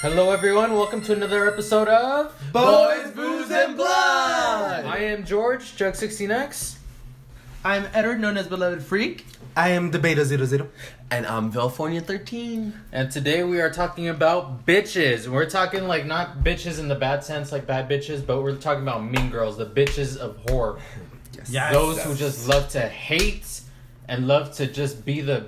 Hello, everyone. Welcome to another episode of Boys, Booze, and Blood! I am George, Jug16X. I'm Edward, known as Beloved Freak. I am the Beta 00. And I'm California 13. And today we are talking about bitches. We're talking like not bitches in the bad sense, like bad bitches, but we're talking about mean girls, the bitches of horror. Yes. Those who just love to hate and love to just be the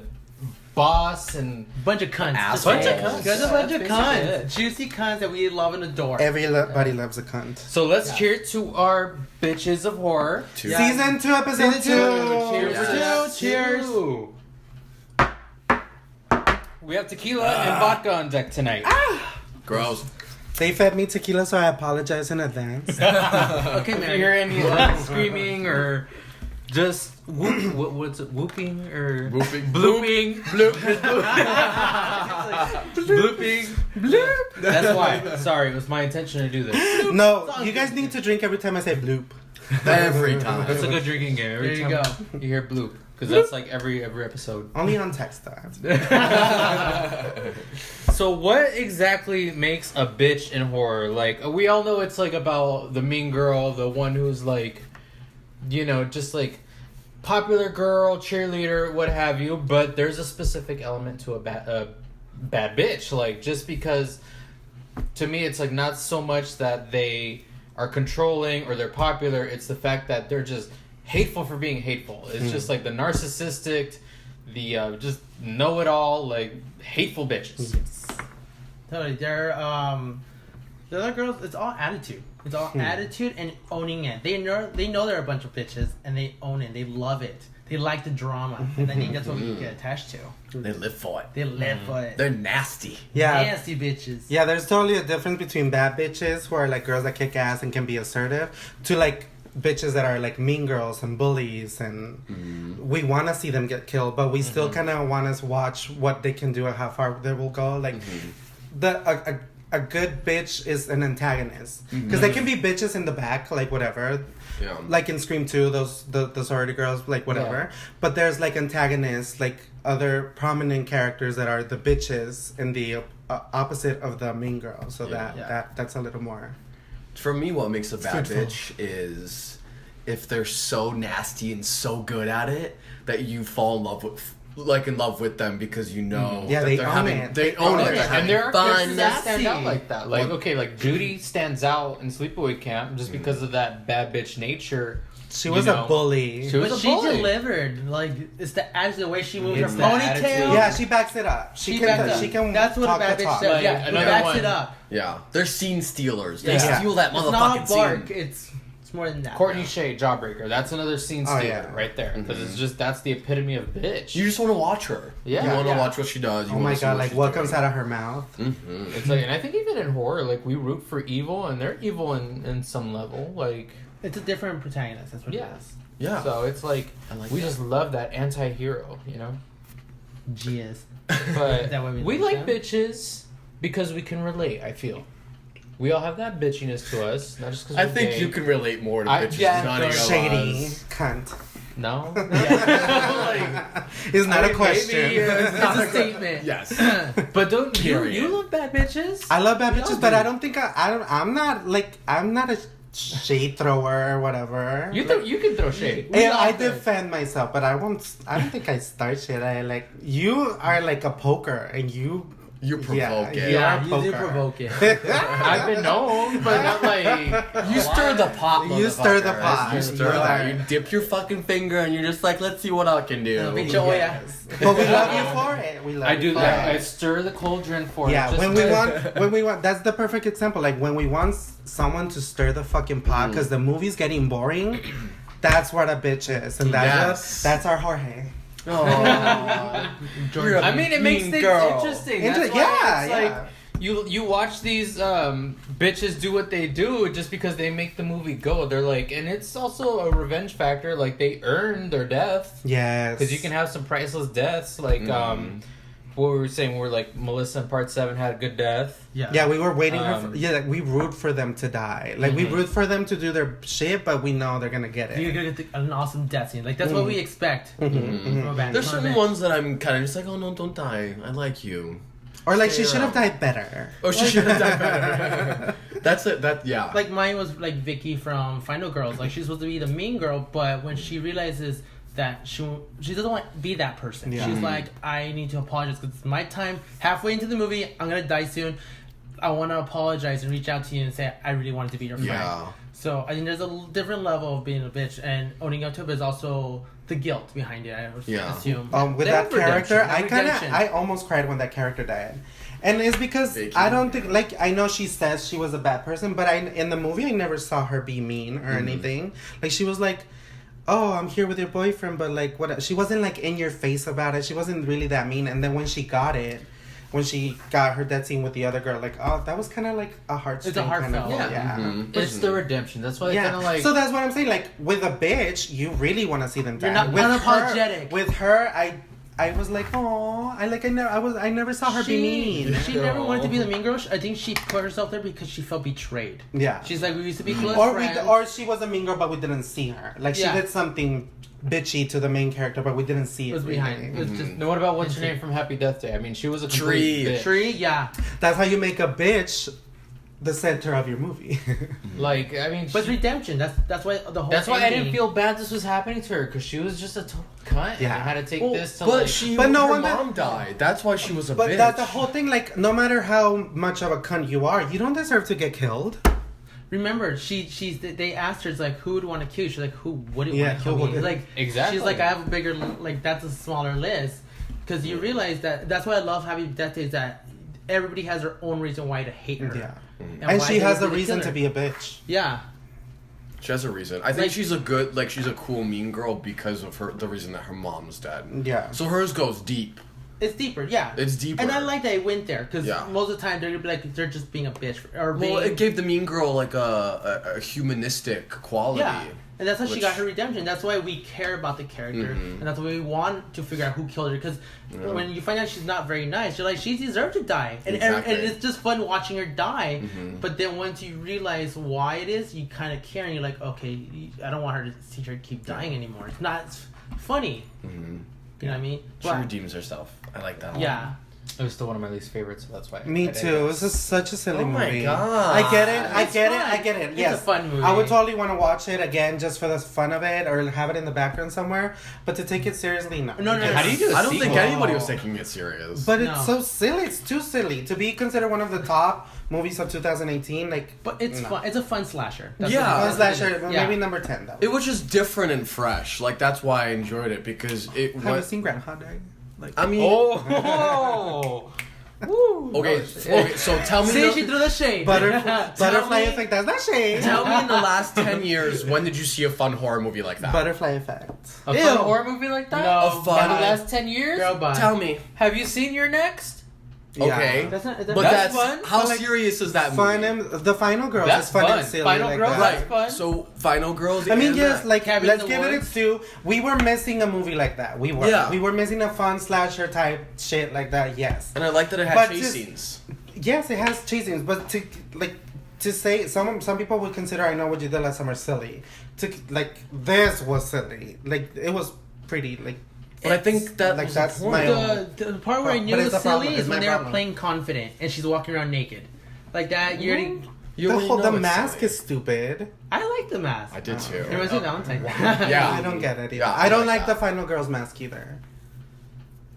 boss and Bunch of cunts. Assholes. Bunch of cunts. Just a bunch of That's basically it. cunts. Juicy cunts that we love and adore. Everybody loves a cunt. So let's cheer to our bitches of horror. Cheers. Season 2, episode 2. Cheers to that. Cheers. Too. We have tequila and vodka on deck tonight. Gross. They fed me tequila, so I apologize in advance. Okay, if you hear any like, screaming or just what's it, whooping or Whooping. blooping, blooping, bloop. That's why. Sorry, it was my intention to do this. No, you guys need to drink every time I say bloop. Every time. That's a good drinking game. Every There you time you hear bloop, because that's like every episode. Only on text, though. So what exactly makes a bitch in horror? Like, we all know it's like about the mean girl, the one who's like, you know, just like popular girl, cheerleader, what have you, but there's a specific element to a bad bitch. Like, just because to me it's like not so much that they are controlling or they're popular, it's the fact that they're just hateful for being hateful. It's just like the narcissistic, the just know-it-all, like hateful bitches. Totally. They're, the other girls, it's all attitude. It's all attitude and owning it. They know they're a bunch of bitches and they own it. They love it. They like the drama. And I think that's what we get attached to. They live for it. They live for it. They're nasty. Yeah. Nasty bitches. Yeah, there's totally a difference between bad bitches, who are like girls that kick ass and can be assertive, to like bitches that are like mean girls and bullies, and we want to see them get killed, but we still kind of want to watch what they can do and how far they will go. Like, a good bitch is an antagonist, because they can be bitches in the back, like whatever. Yeah. Like in Scream 2, the sorority girls, like whatever. Yeah. But there's like antagonists, like other prominent characters that are the bitches in the opposite of the mean girl. So that's a little more. For me, what makes a bad Fruitful. bitch is if they're so nasty and so good at it that you fall in love with them because you know Yeah, that they they're own having, it. They own it. They're And having there are fun. characters that stand out Sassy. like that. Like, Well- okay, like Judy stands out in Sleepaway Camp just because of that bad bitch nature. She was You know. a bully. She was But a she bully. delivered. Like, it's the attitude, the way she moves her It's the attitude. ponytail. Yeah, she backs it up. She backs can. up. She can. That's what a talk bad the bitch talk. says. Like, Yeah, another backs one. it up. Yeah. They're scene stealers. They Yeah. steal that It's motherfucking not bark. scene. It's more than that. Courtney Shea, Jawbreaker. That's another scene Oh, stealer yeah. right there. Because it's just, that's the epitome of bitch. You just want to watch her. Yeah. You want to Yeah. watch what she does. You Oh wanna my see god! Like she's what doing. comes out of her mouth? It's like, and I think even in horror, like, we root for evil, and they're evil in some level. Like, It's a different protagonist. That's what yeah. it is. Yeah. So it's like, I like we that. just love that anti-hero, you know? Jizz. But Is that what we we like like them? bitches because we can relate, I feel. We all have that bitchiness to us, not just because I we're think gay. you can relate more to I- bitches yeah, than any of Shady us. cunt. No? It's not I a mean, question. maybe, It's a statement. Yes. But don't you Period. love bad bitches? I love bad We all bitches, but do. I don't think I'm not a shade thrower or whatever. You can throw shade. Yeah, I defend myself, but I won't. I don't think I start shit. I like you are like a poker, and you provoke it. You Yeah, are a you do poker. provoke it. I've been known, but not like You stir the pot. You stir the motherfucker. pot. You stir You that. are. You dip your fucking finger, and you're just like, let's see what I can do. Bitch, oh, yeah. Yes. But we love you for it. We love I you do for that. I it. stir the cauldron for Yeah, it. when we want, that's the perfect example. Like when we want someone to stir the fucking pot because the movie's getting boring. That's what a bitch is, and Yes. that's our Jorge. Oh, George. I mean, it makes mean things girl. interesting. Inter- That's why yeah, it's yeah. like you watch these bitches do what they do just because they make the movie go. They're like, and it's also a revenge factor. Like they earn their death Yes, because you can have some priceless deaths. Like what we were saying, where like Melissa in Part 7 had a good death. Yeah, we were waiting. Um, like, we root for them to die. Like we root for them to do their shit, but we know they're gonna get You're it. gonna get an awesome death scene. Like that's what we expect. From a band. There's From a certain band. ones that I'm kind of just like, oh no, don't die. I like you. Or like Stay she should have around. died better. Oh, she should have done better. That's it. That yeah. Like mine was like Vicky from Final Girls. Like she's supposed to be the mean girl, but when she realizes that she doesn't want to be that person. Yeah. She's like, I need to apologize because it's my time. Halfway into the movie, I'm gonna die soon. I want to apologize and reach out to you and say I really wanted to be your friend. Yeah. So I think there's a different level of being a bitch, and owning up to it is also the guilt behind it. I would assume. With They that have redemption. character, Redemption. I almost cried when that character died. And it's because Vicky. I don't think, like, I know she says she was a bad person, but in the movie, I never saw her be mean or anything. Like, she was like, oh, I'm here with your boyfriend, but, like, what? She wasn't, like, in your face about it. She wasn't really that mean. And then when she got her that scene with the other girl, like, oh, that was kind of like a heartstring. It's a heartfelt. kind of, Yeah. Mhm. It's the redemption. That's why I Yeah. kind of like. So that's what I'm saying. Like, with a bitch, you really want to see them die. You're not with unapologetic. With her, I was like, oh, I never saw her be mean. She never wanted to be the mean girl. I think she put herself there because she felt betrayed. Yeah. She's like, we used to be close Or friends. or she was a mean girl, but we didn't see her. Like she Yeah. did something bitchy to the main character, but we didn't see It it. was behind. really. It was just No, what about what's her name from Happy Death Day? I mean, she was a complete Tree. bitch. tree. Yeah, That's how you make a bitch the center of your movie. Like, I mean, but it's she- redemption. That's why the whole. that's why I didn't ending- feel bad this was happening to her because she was just a total cunt. Yeah. and I had to take Well, this to But like. But no her one that- mom died. That's why she was a But bitch. that's the whole thing. Like, no matter how much of a cunt you are, you don't deserve to get killed. Remember, they asked her, it's like, who would want to kill you? She's like, who wouldn't Yeah, want to kill who me? would? Like, Exactly. She's like, I have a bigger, like, that's a smaller list. Because you realize that's why I love Happy Death Day, is that everybody has their own reason why to hate her. Yeah. And And why she they has would a really reason kill to her. be a bitch. Yeah. She has a reason. I think Like- she's a good, like, she's a cool mean girl because of the reason that her mom's dead. Yeah. So hers goes deep. It's deeper, yeah. It's deeper. And I like that it went there, because Yeah. most of the time they're gonna be like, they're just being a bitch. Or being, Well, it gave the mean girl, like, a humanistic quality. yeah. And that's how she which- got her redemption. That's why we care about the character. Mhm. And that's why we want to figure out who killed her. Because Yeah. when you find out she's not very nice, you're like, she deserved to die. And, Exactly. and it's just fun watching her die. Mhm. But then once you realize why it is, you kind of care. And you're like, okay, I don't want her to see her keep dying anymore. It's not funny. Mhm. You know what I mean? She But- redeems herself. I like that. yeah. It was still one of my least favorites, so that's why. Me I did too. it. This is such a silly Oh my movie. God. I get it. I It's get it. fun. I get it. It's Yes. a fun movie. I would totally want to watch it again just for the fun of it, or have it in the background somewhere. But to take it seriously, no. No, no, no. How do you do a I don't think sequel? anybody was taking it serious. But it's No. so silly. It's too silly to be considered one of the top movies of 2018. Like, But it's no. fun. It's a fun slasher. Yeah. what- Fun that's what it slasher, is. Yeah. maybe number 10 though. It was just different and fresh. Like, that's why I enjoyed it, because it Have you was. seen Groundhog Day? Like, I mean. Oh. Woo. Okay, okay, so tell me. See, the- she threw the shade. Butterfly me- effect. That's not shade. Tell me in the last 10 years, when did you see a fun horror movie like that? Butterfly effect. A Ew. fun horror movie like that? No. A fun- In the last 10 years? Girl, bye. Tell me. Have you seen your next? Okay. That's not. But That's that's, fun. how But, like, serious is that Fun movie? and the Final Girls That's is fun fun. and silly. Final like Girls, that. that's Right. fun. So, Final Girls. I mean, and yes, that. like Cabin in let's the give it Woods. its due. We were missing a movie like that. We were. Yeah. We were missing a fun slasher type shit like that. Yes. And I like that it had But chase just- scenes. Yes, it has chasings, but to say some people would consider I Know What You Did Last Summer silly. This was silly. Like it was pretty like. But I think that like was that's the point. my own. The part where I But knew it it's was the problem. silly It's is when my they were problem. playing confident and she's walking around naked. Like that, you already. You The already whole know the it's mask silly. is stupid. I like the mask. I did too. It was Valentine. Yeah. I don't get it either. Yeah, I don't I like like the that. Final Girls mask either.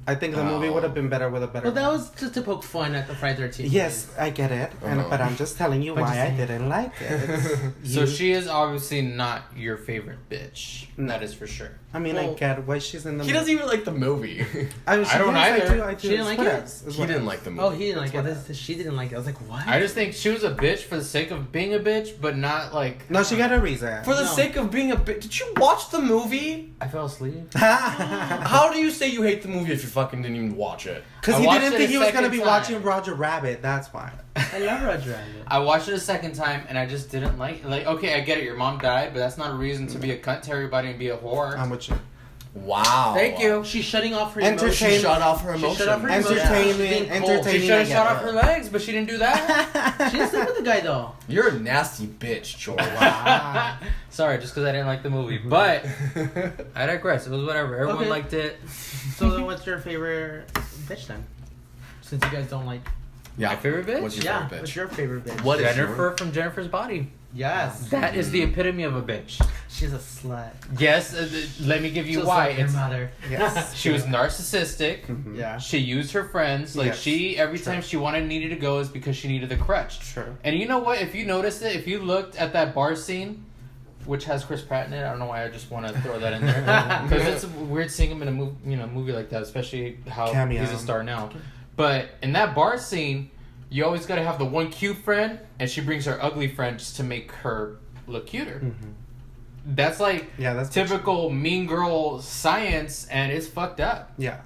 I think the movie Oh. would have been better with a better. Well, that mask. was just to poke fun at the Friday 13th. Yes, I get it, Uh-huh. but I'm just telling you I'm why just I saying. didn't like it. So You- she is obviously not your favorite bitch. No. That is for sure. I mean, I Well, get why she's in the. He doesn't even like the movie. I, mean, I don't either. I do. She didn't like What it? else? It's He what didn't else. like the movie. Oh, he didn't like That's it. She didn't like it. I was like, what? I just think she was a bitch for the sake of being a bitch, but not like. No, she got a reason. For the No. sake of being a bit. Did you watch the movie? I fell asleep. How do you say you hate the movie if you fucking didn't even watch it? Because I he watched didn't it think a he was gonna second be time. watching Roger Rabbit. That's why. I love Roger Rabbit. I watched it a second time and I just didn't like. Okay, I get it. Your mom died, but that's not a reason to be a cunt to everybody and be a whore. I'm with you. Wow. Thank you. She's shutting off her Entertain- emotions. She shut off her She emotions. shut off her emotions. Entertainment, She's being cold. entertaining. She should have I get shot it. off her legs, but she didn't do that. She didn't sleep with the guy though. You're a nasty bitch, George. Wow. Sorry, just because I didn't like the movie, but I digress. It was whatever. Everyone Okay. liked it. So then, what's your favorite bitch then? Since you guys don't like. Yeah. My favorite bitch? What's your Yeah. favorite bitch? What's your favorite bitch? What is Jennifer from Jennifer's Body. Yes. That is the epitome of a bitch. She's a slut. Yes, let me give you Just why. like your It's, mother. Yes. she was narcissistic. Yeah. She used her friends. Like, Yes. every time she needed to go is because she needed the crutch. True. And you know what? If you noticed it, if you looked at that bar scene, which has Chris Pratt in it, I don't know why I just want to throw that in there. Because it's weird seeing him in a movie like that, especially how Cameo. he's a star now. But in that bar scene, you always got to have the one cute friend, and she brings her ugly friend just to make her look cuter. That's like That's typical mean girl science, and it's fucked up. Yeah.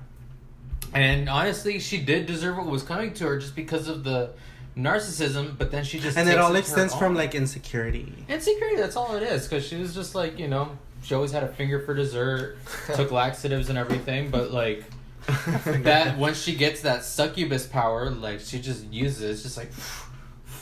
And honestly, she did deserve what was coming to her just because of the narcissism, but then she just And it takes all to her extends from own. like insecurity. Insecurity, that's all it is. Because she was just like, she always had a finger for dessert, took laxatives and everything, but like, that once she gets that succubus power, like, she just uses it. It's just like,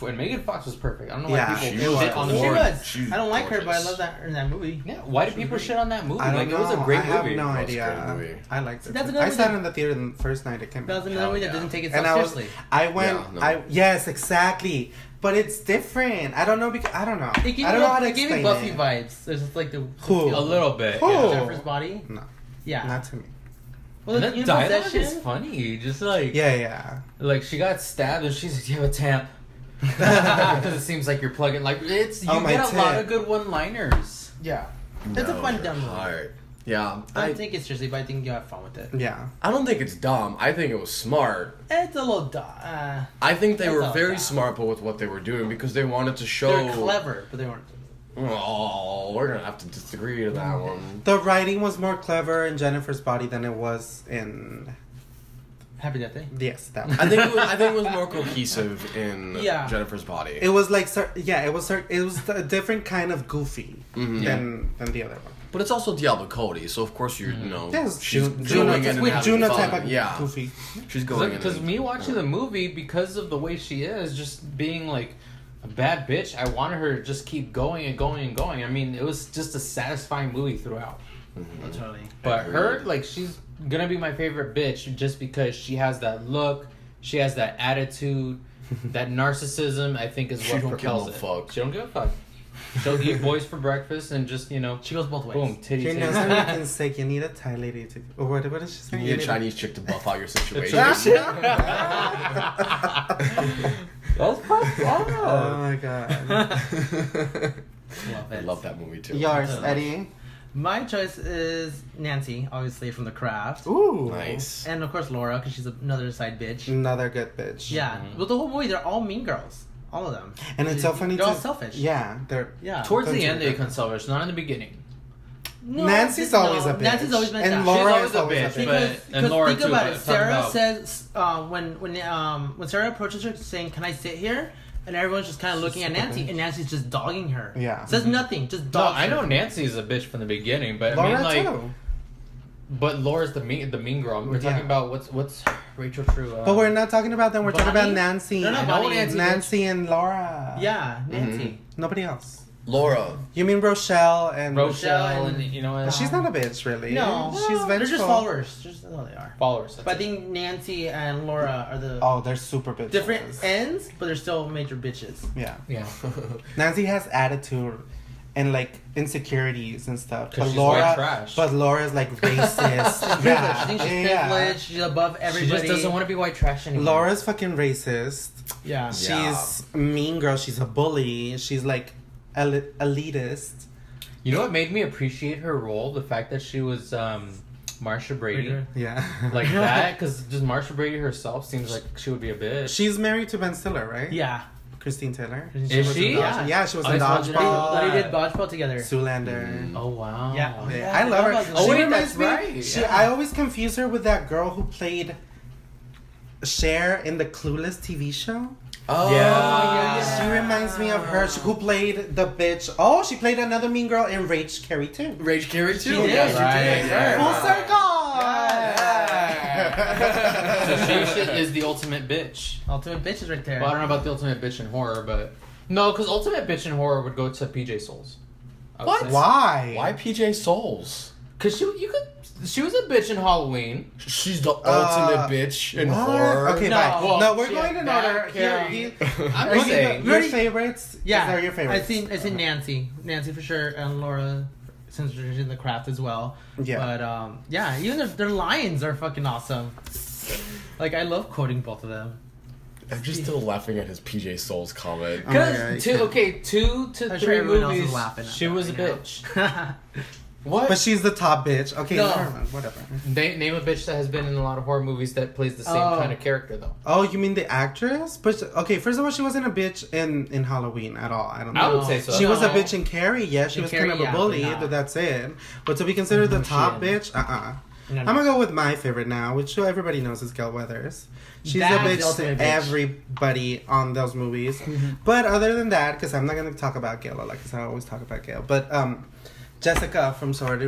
and Megan Fox was perfect. I don't know why Yeah, people she was. shit on the She movie. was. She's I don't like her, but I gorgeous. love that in that movie. Yeah, why do people shit on that movie? I don't Like, know. it was a great I have movie. no It was a idea. great movie. I liked it. That's too. another I sat movie in the theater the first night it came That out. was another movie that yeah. doesn't take itself And seriously. I went. Yeah, no. Yes, exactly. But it's different. I don't know because I don't know. It gave I don't know how to it gave explain me Buffy it. vibes. There's just like the Who? A little bit. Who? Yeah. Jennifer's Body. No, Yeah. not to me. Well, And the the dialogue possession. is funny. Just like, Yeah. like she got stabbed and she's like, "Do you have a tamp?" Because it seems like you're plugging. Like, you Oh, my get a lot tip. of good one-liners. Yeah. It's a fun dumb movie. Heart. Yeah. I don't take it seriously, but I think you have fun with it. Yeah. I don't think it's dumb. I think it was smart. It's a little I think they That's were all very dumb. smart with what they were doing because they wanted to show. They're clever, but they weren't. Oh, we're gonna have to disagree to that one. The writing was more clever in Jennifer's Body than it was in. Happy Death Day. Yes, that one. I think it was more cohesive in Yeah. Jennifer's Body. It was like, it was a different kind of goofy than the other one. But it's also Diablo Cody, so of course you know Yes, she's Juno, going in and with having Juno fun. type of yeah, goofy. she's going in. Because and- me watching the movie, because of the way she is, just being like a bad bitch, I wanted her to just keep going and going and going. I mean, it was just a satisfying movie throughout. Totally. But Agreed. her, like, she's gonna be my favorite bitch just because she has that look, she has that attitude, that narcissism. I think is She what don't give propels a it. fuck. She don't give a fuck. She'll eat boys for breakfast and just She goes both ways. boom, titty She titty. knows when you can say you need a Thai lady to. Or what is she You saying? need a Chinese chick to buff out your situation. That's fucked up. Oh my god. Love I it. love that movie too. Yours, Eddie. My choice is Nancy, obviously from The Craft. Ooh. Nice. And of course Laura, because she's another side bitch. Another good bitch. Yeah. But the whole movie, they're all mean girls. All of them. And it's so funny They're all too. selfish. Yeah, they're. Yeah. Towards the Don't end, you they remember? become selfish, not in the beginning. No, Nancy's always a bitch. Nancy's always been And that. Laura She's always is a always bitch, a bitch. Because and Laura think too, about but it. talking Sarah about- says when Sarah approaches her saying, "Can I sit here?" and everyone's just kind of looking at super Nancy, bitch. and Nancy's just dogging her. Yeah. Says nothing, just No, dogs. I know her. Nancy's a bitch from the beginning, but Laura I mean, like, too. but Laura's the mean girl. We're Yeah. talking about what's Rachel True. But we're not talking about them. We're talking about Bonnie? Nancy. No, no, I know Bonnie and Nancy and Laura. Yeah, Nancy. Nobody else. Laura. You mean Rochelle and Rochelle, and you know what? She's not a bitch, really. No, she's vengeful. they're just followers. Just oh, they are. followers. But I think Nancy and Laura are the Oh, they're super bitches. different ends, but they're still major bitches. Yeah. yeah, Nancy has attitude and like insecurities and stuff. 'Cause she's white trash. But Laura's like racist. yeah. She thinks she's yeah. privileged. She's above she everybody. just doesn't want to be white trash anymore. Laura's fucking racist. Yeah. She's a mean girl. She's a bully. She's like elitist. You know what made me appreciate her role? The fact that she was Marsha Brady. Yeah. Like that, because just Marsha Brady herself seems like she would be a bitch. She's married to Ben Stiller, right? Yeah. Christine Taylor. Is was she? in Dodge- yeah, she was Oh, in it's not Jennifer Dodgeball. They did dodgeball together. Zoolander. Oh wow. Yeah. Oh, Yeah, yeah. I love her. Oh, She wait, reminds that's me. right. She, Yeah. I always confuse her with that girl who played Cher in the Clueless TV show. Oh, Yeah. She reminds me of her. Who played the bitch? Oh, she played another mean girl in Rage Carrie too. Rage Carrie too. She did, Yes, she Right. did. Yeah. Full circle. So she is the ultimate bitch. Ultimate bitches right there. Well, I don't know about the ultimate bitch in horror, but no, because ultimate bitch in horror would go to PJ Souls. I would What? say. Why? Why PJ Souls? Cause she was a bitch in Halloween. She's the ultimate bitch in What? horror. Okay, No, bye. well, No, we're she going had in bad order. Here, character. I'm just okay, saying. your favorites? Yeah, Are your favorites? I seen Nancy for sure, and Laura, since she's in the craft as well. Yeah. But yeah, even their lines are fucking awesome. Like I love quoting both of them. I'm just still laughing at his PJ Souls comment. Oh my God, Cause you two can't. to I'm sure three everyone else is movies, laughing at she that was a right now. bitch. What? But she's the top bitch. Okay, No. never mind, whatever. Name a bitch that has been in a lot of horror movies that plays the same Oh. kind of character though. Oh, you mean the actress? But okay, first of all, she wasn't a bitch in Halloween at all. I don't know. I would say so. She was a No. bitch in Carrie. Yeah, she In was Carrie, kind of a yeah, bully, but not- but that's it. But to be considered the top She- bitch, No, I'm gonna go with my favorite now, which everybody knows is Gail Weathers. She's That's a the bitch to ultimate bitch. everybody on those movies. But other than that, because I'm not gonna talk about Gail, like I always talk about Gail. But Jessica from Sorority,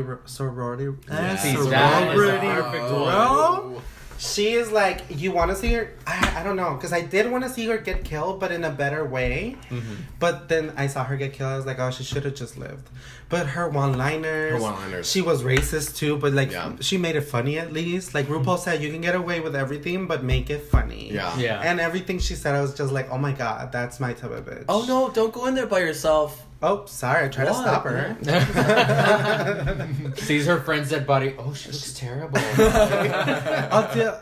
That is a Sorority perfect Row. She is like, you want to see her? I don't know, because I did want to see her get killed, but in a better way. Mm-hmm. But then I saw her get killed. I was like, oh, she should have just lived. But her one-liners. Her one-liners. She was racist too, but like, Yeah. she made it funny at least. Like RuPaul said, you can get away with everything, but make it funny. Yeah. Yeah. And everything she said, I was just like, oh my God, that's my type of bitch. Oh no! Don't go in there by yourself. Oh, sorry. I tried to What, stop her. Sees her friend's dead body. Oh, she looks terrible.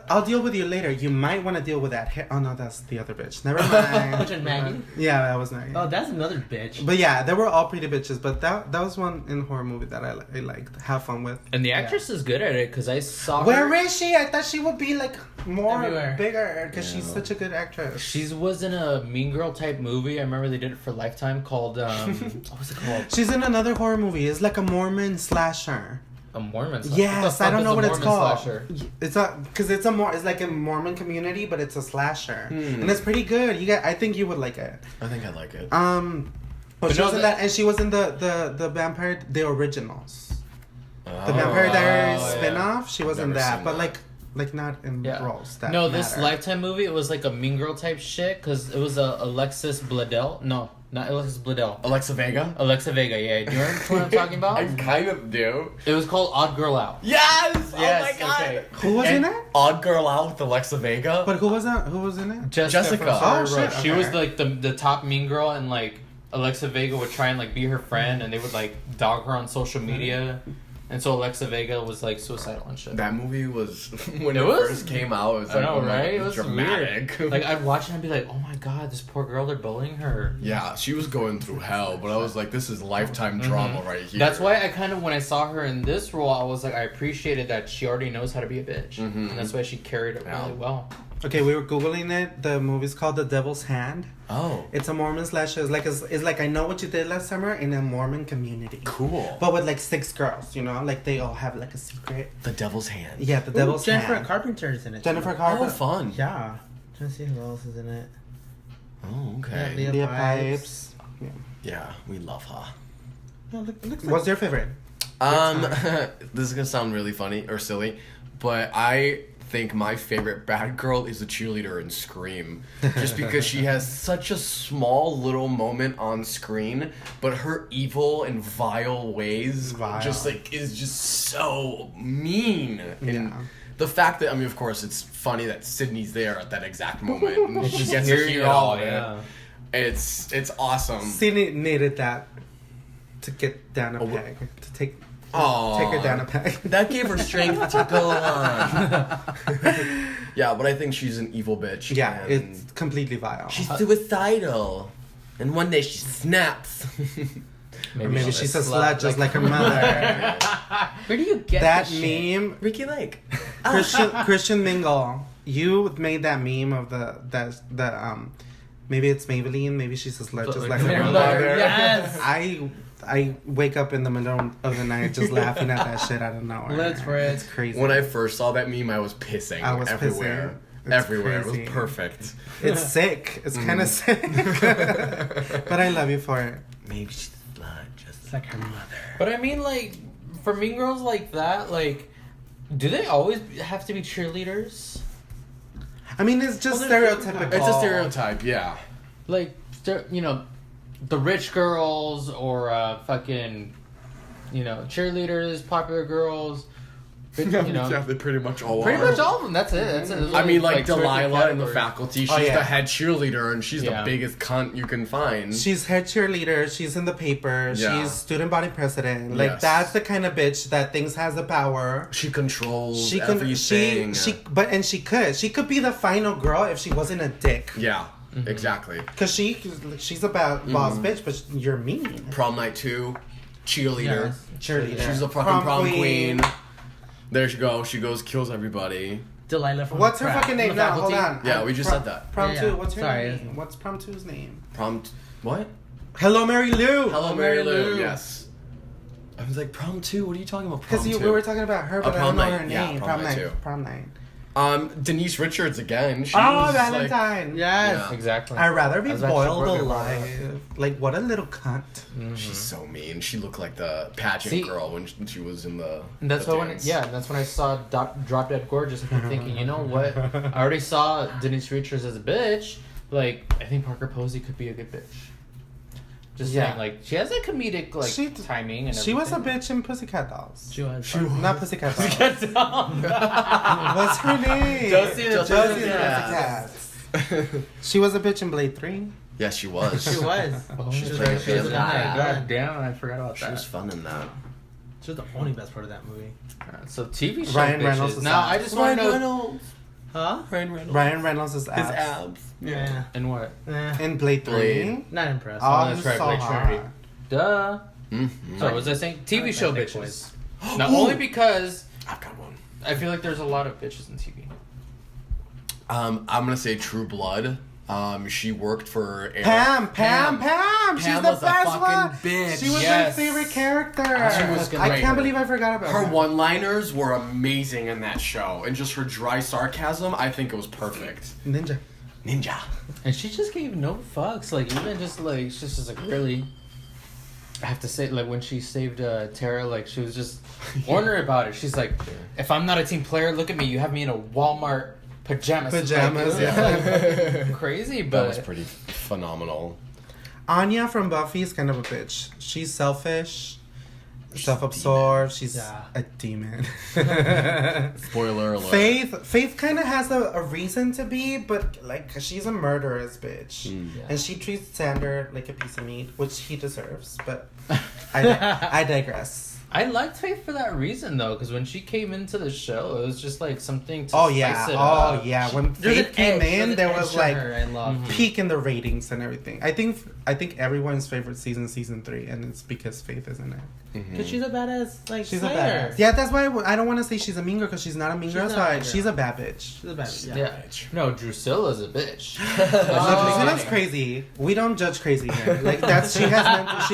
I'll deal with you later. You might want to deal with that hair. Oh no, that's the other bitch. Never mind. Which one, Maggie? Yeah, that was Maggie. Oh, that's another bitch. But yeah, they were all pretty bitches. But that was one in horror movie that I liked. Have fun with. And the actress is good at it because I saw Where her. is she? I thought she would be like more Everywhere. bigger because Yeah. she's such a good actress. She was in a Mean Girl type movie. I remember they did it for Lifetime called what was it called? She's in another horror movie. It's like a Mormon slasher. A Mormon. Slasher. Yes, What the I don't fuck know is what a it's Mormon called. slasher? It's a because it's like a Mormon community, but it's a slasher, Hmm. and it's pretty good. I think you would like it. I think I like it. But But she no, was in that- that, and she was in the Vampire, the originals, the Oh. Vampire Diaries yeah. spin-off. She was in Never that, seen but that. like not in Yeah. roles. That No, this matter. Lifetime movie, it was like a Mean Girl type shit because it was Alexis Bledel. No, not Alexis Bledel. Alexa Vega. Alexa Vega, yeah. Do you remember what I'm talking about? I kind of do. It was called Odd Girl Out. Yes! Yes, Oh my god! okay. Who was in And- it? Odd Girl Out with Alexa Vega. But who was that? Who was in it? from Jessica. Sorority Oh, shit, Row. She okay. was like the top mean girl, and like Alexa Vega would try and like be her friend, and they would like dog her on social media, and so Alexa Vega was like suicidal and shit. That movie was when It it, was? first came out. It was I like, know, oh my- right? It was dramatic. Like I'd watch it and I'd be like, oh my god, this poor girl, they're bullying her. yeah, she was going through hell, but I was like, this is lifetime drama right here. That's why I kind of, when I saw her in this role, I was like, I appreciated that she already knows how to be a bitch, Mhm. and that's why she carried it Yeah. really well. Okay, we were googling it. The movie's called The Devil's Hand. Oh, It's a Mormon slasher. It's like I Know What You Did Last Summer in a Mormon community. cool. But with like 6 girls, like they all have like a secret. The Devil's Hand. Yeah, the Ooh, Devil's Jennifer Hand. Carpenter's in it. Jennifer too. Oh, Carpenter. fun. Yeah. Trying to see who else is in it. Oh, Yeah, okay. Leah Leah Pipes. Pipes. Yeah, we love her. Yeah, it looks like What's your favorite? This is gonna sound really funny or silly, but I think my favorite bad girl is the cheerleader in Scream, just because she has such a small little moment on screen, but her evil and vile ways Vile. just like is just so mean. And Yeah. the fact that of course, it's funny that Sydney's there at that exact moment and she gets to Hearing hear it all all, of it. yeah. It's awesome. Cine needed that to get down a Oh, peg. To take Aw. her down a peg. That gave her strength to go on. Yeah, but I think she's an evil bitch. Yeah, and it's completely vile. she's suicidal. And one day she snaps. Or maybe she's a slut just like her mother. Where do you get That this shit? meme, Ricky Lake. Christian Mingle, you made that meme of maybe it's Maybelline, maybe she's a slut just like her Her mother. mother. Yes. I wake up in the middle of the night just laughing at that shit out of nowhere. Let's for it. It's crazy. When I first saw that meme, I was pissing I was everywhere. pissing. It's Everywhere. It crazy. was perfect. It's sick. It's kind of sick. But I love you for it. Maybe she's a slut just It's like her mother. But I mean, like, for Mean Girls like that, like, do they always have to be cheerleaders? I mean, it's just Well, there's- stereotypical. It's a stereotype, yeah. Like, the rich girls or fucking cheerleaders, popular girls. You know, yeah, they pretty much all pretty are. much all of them. That's it. That's it. There's I mean, only, like two or three Delilah in the categories. faculty, she's Oh, yeah. the head cheerleader, and she's Yeah. the biggest cunt you can find. She's head cheerleader. She's in the paper. Yeah. She's student body president. Like Yes. that's the kind of bitch that thinks has the power. She controls She can. everything. She could be the final girl if she wasn't a dick. Yeah, exactly. Cause she's about boss bitch, but you're mean. Prom night 2, cheerleader. Yes. Cheerleader. She's a fucking prom queen. There she goes. She goes, kills everybody. Delilah from What's her Crack. fucking name? The No, hold faculty. on. Yeah, we just said that. Prom Yeah, 2. yeah. What's her Sorry. name? What's Prom 2's name? What? Hello, Mary Lou. Hello, Mary Mary Lou. Lou. Yes. I was like, prom 2? What are you talking about, prom Because 2? we were talking about her, but I prom don't know night. her Yeah, name. prom night too. Prom night. Denise Richards again. She Oh, was like- Valentine. Yes. Yeah. Exactly. I'd rather be I was actually boiled working for alive. Like, what a little cunt. She's so mean. She looked like the pageant See- girl when she was in the. And that's the why dance. that's when I saw Drop Dead Gorgeous. I kept thinking, you know what? I already saw Denise Richards as a bitch. Like, I think Parker Posey could be a good bitch. Just Yeah. saying, like, she has a comedic She- timing and She was a everything. bitch in Pussycat Dolls. She was. Not Pussycat Dolls. What's her name? Josie and the Josie and the Pussycats. Pussycats. She was a bitch in Blade 3. Yeah, she was. She was. Oh, She was very like a good. fan. God damn, I forgot about She that. was fun in that. She was the only best part of that movie. So TV show Ryan bitches. Reynolds is Now out. I just want to know Reynolds. Huh? Ryan Reynolds. Ryan Reynolds' His abs. abs. Yeah. and what. In Blade 3. Blade. Not impressed. Oh, that's he's right, so Blade hot. Trinity. Duh. Mm-hmm. So what was I saying? TV like show my thick bitches. boys. Now only because I've got one. I feel like there's a lot of bitches in TV. I'm gonna say True Blood. She worked for Eric. Pam. She's Pam the was a best fucking one. bitch. She was Yes. my favorite character. She was I great. can't believe I forgot about Her her. one-liners were amazing in that show, and just her dry sarcasm, I think it was perfect. Ninja. Ninja. And she just gave no fucks. Like, even just like, she's just like, really. I have to say, like, when she saved Tara, like, she was just wondering about it. She's like, if I'm not a team player, look at me. You have me in a Walmart pajamas. Pajamas, Like, yeah. like, crazy, That but. was pretty phenomenal. Anya from Buffy is kind of a bitch. She's selfish, self-absorbed. She's Yeah. a demon. Spoiler alert. Faith kind of has a reason to be, but like she's a murderous bitch, and she treats Xander like a piece of meat, which he deserves. But I digress. I liked Faith for that reason, though, because when she came into the show, it was just like something to Oh spice yeah, it up. When There's Faith an came edge, in, there's there an was edge to like her I love. peak in the ratings and everything. I think everyone's favorite season 3, and it's because Faith is in it. Because she's a badass, like, She's a slayer. badass. Yeah, that's why I don't want to say she's a mean girl because she's not a mean girl. She's So not a mean girl. she's a bad bitch. She's a badass. Yeah. No, Drusilla's a bitch. No, Drusilla's crazy. We don't judge crazy here. Like that's she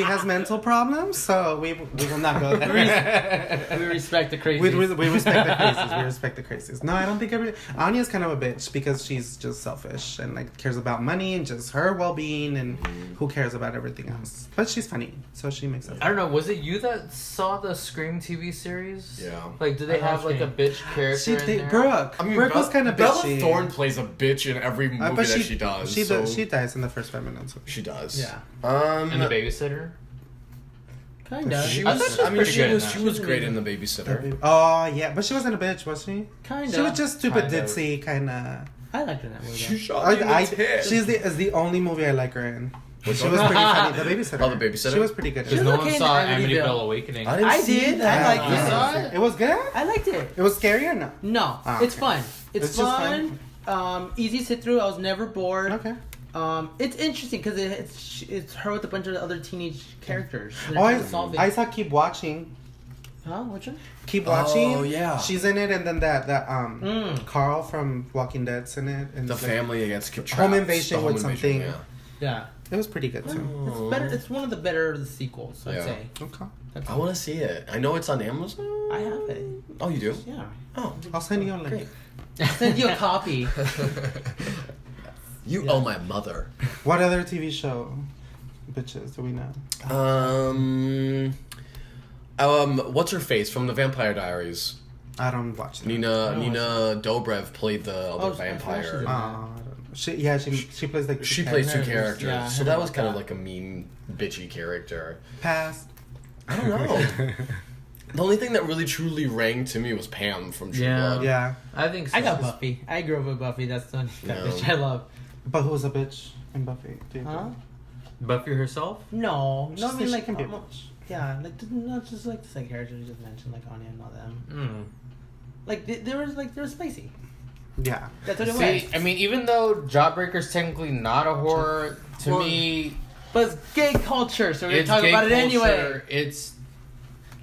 has mental problems, so we will not go there. We respect the crazy. We respect the crazies. We respect the crazies. No, I don't think Anya's kind of a bitch because she's just selfish and like cares about money and just her well-being and who cares about everything else. But she's funny, so she makes sense. I don't know. Was it you that saw the Scream TV series? Yeah. Like, do they I have love like a Scream. bitch character in there? Brooke. Brooke was kind of bitchy. Bella Thorne plays a bitch in every movie But that she does. She dies in the first 5 minutes. She does. Yeah. And the babysitter. Kind of. She I was. thought she was I mean, pretty she good in was. that. She was great in The Babysitter. Oh yeah, but she wasn't a bitch, was she? Kind of. She was just stupid, Kind of. ditzy, kind of. I liked her in that movie. She though. shot me in the tit. She's the only movie I like her in. Which She one? was pretty funny. The Babysitter. Oh, The Babysitter? She was pretty good. She Because was no okay one in saw Amityville. Amityville Awakening. I didn't I see did. that. I liked You it. saw it? It was good. I liked it. It was scary or no? No, Ah, it's okay. fun. It's It's just fun. Easy sit through. I was never bored. Okay. It's interesting because it's her with a bunch of other teenage characters. They're Oh, trying to solve it. I saw Keep Watching. Huh? Which one? Keep Watching. Oh, yeah. She's in it, and then that Mm. Carl from Walking Dead's in it. And The it's like- family against Traps. Home invasion The with something. Yeah. Yeah. It was pretty good too. It's better. It's one of the better of the sequels, I'd Yeah. say. Okay. That's I want to see it. I know it's on Amazon. I have it. Oh, you do? Yeah. Oh, I'll send you a link. great. I'll send you a copy. You owe my mother. What other TV show bitches do we know? What's her face from the Vampire Diaries? I don't watch them. Nina Dobrev played the other Oh, I thought she vampire. did. I don't know. She plays like She plays two characters. characters, Yeah, I so heard that was about kind of that. like a mean, bitchy character. Pass. I don't know. The only thing that really truly rang to me was Pam from True Blood. Yeah. I think so. I got Buffy. I grew up with Buffy. That's the only No. bitch I love. But who's a bitch in Buffy? Do you Huh? think? Buffy herself? No, no. I Just mean, that like, she can be a almost- bitch. yeah, like not just like the second character you just mentioned, like Anya and all them. Mm. Like they were spicy. Yeah. That's what it See, was. I mean, even though Jawbreaker's technically not a horror, to Well, me, But it's gay culture, so we're it's talking gay about it culture. anyway. It's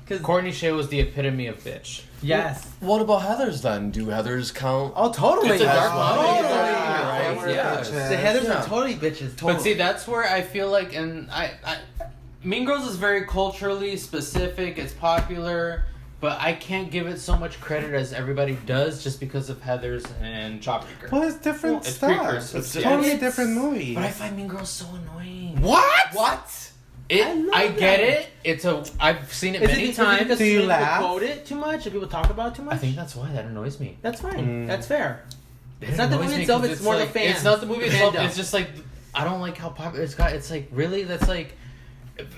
Cause Courtney Shea was the epitome of bitch. yes. What about Heathers then? Do Heathers count? Oh, totally. It's a dark Totally. comedy, Yeah, right? they were Yeah. bitches. The Heathers Yeah. are totally bitches. Totally. But see, that's where I feel like, and I Mean Girls is very culturally specific. It's popular, but I can't give it so much credit as everybody does just because of Heathers and Jawbreaker. Well, it's different Well, it's stuff. precursors. It's Yeah. totally It's- different movie. But I find Mean Girls so annoying. What? What? I love get that. it. It's I've seen it Is many it times. because Do you people laugh? quote it too much? Or people talk about it too much? I think that's why that annoys me. That's fine. Mm. That's fair. It It's not the annoys movie me itself, 'cause it's more the like, fans. It's not the movie itself. Fandom. It's just like I don't like how popular it's got. It's like really that's like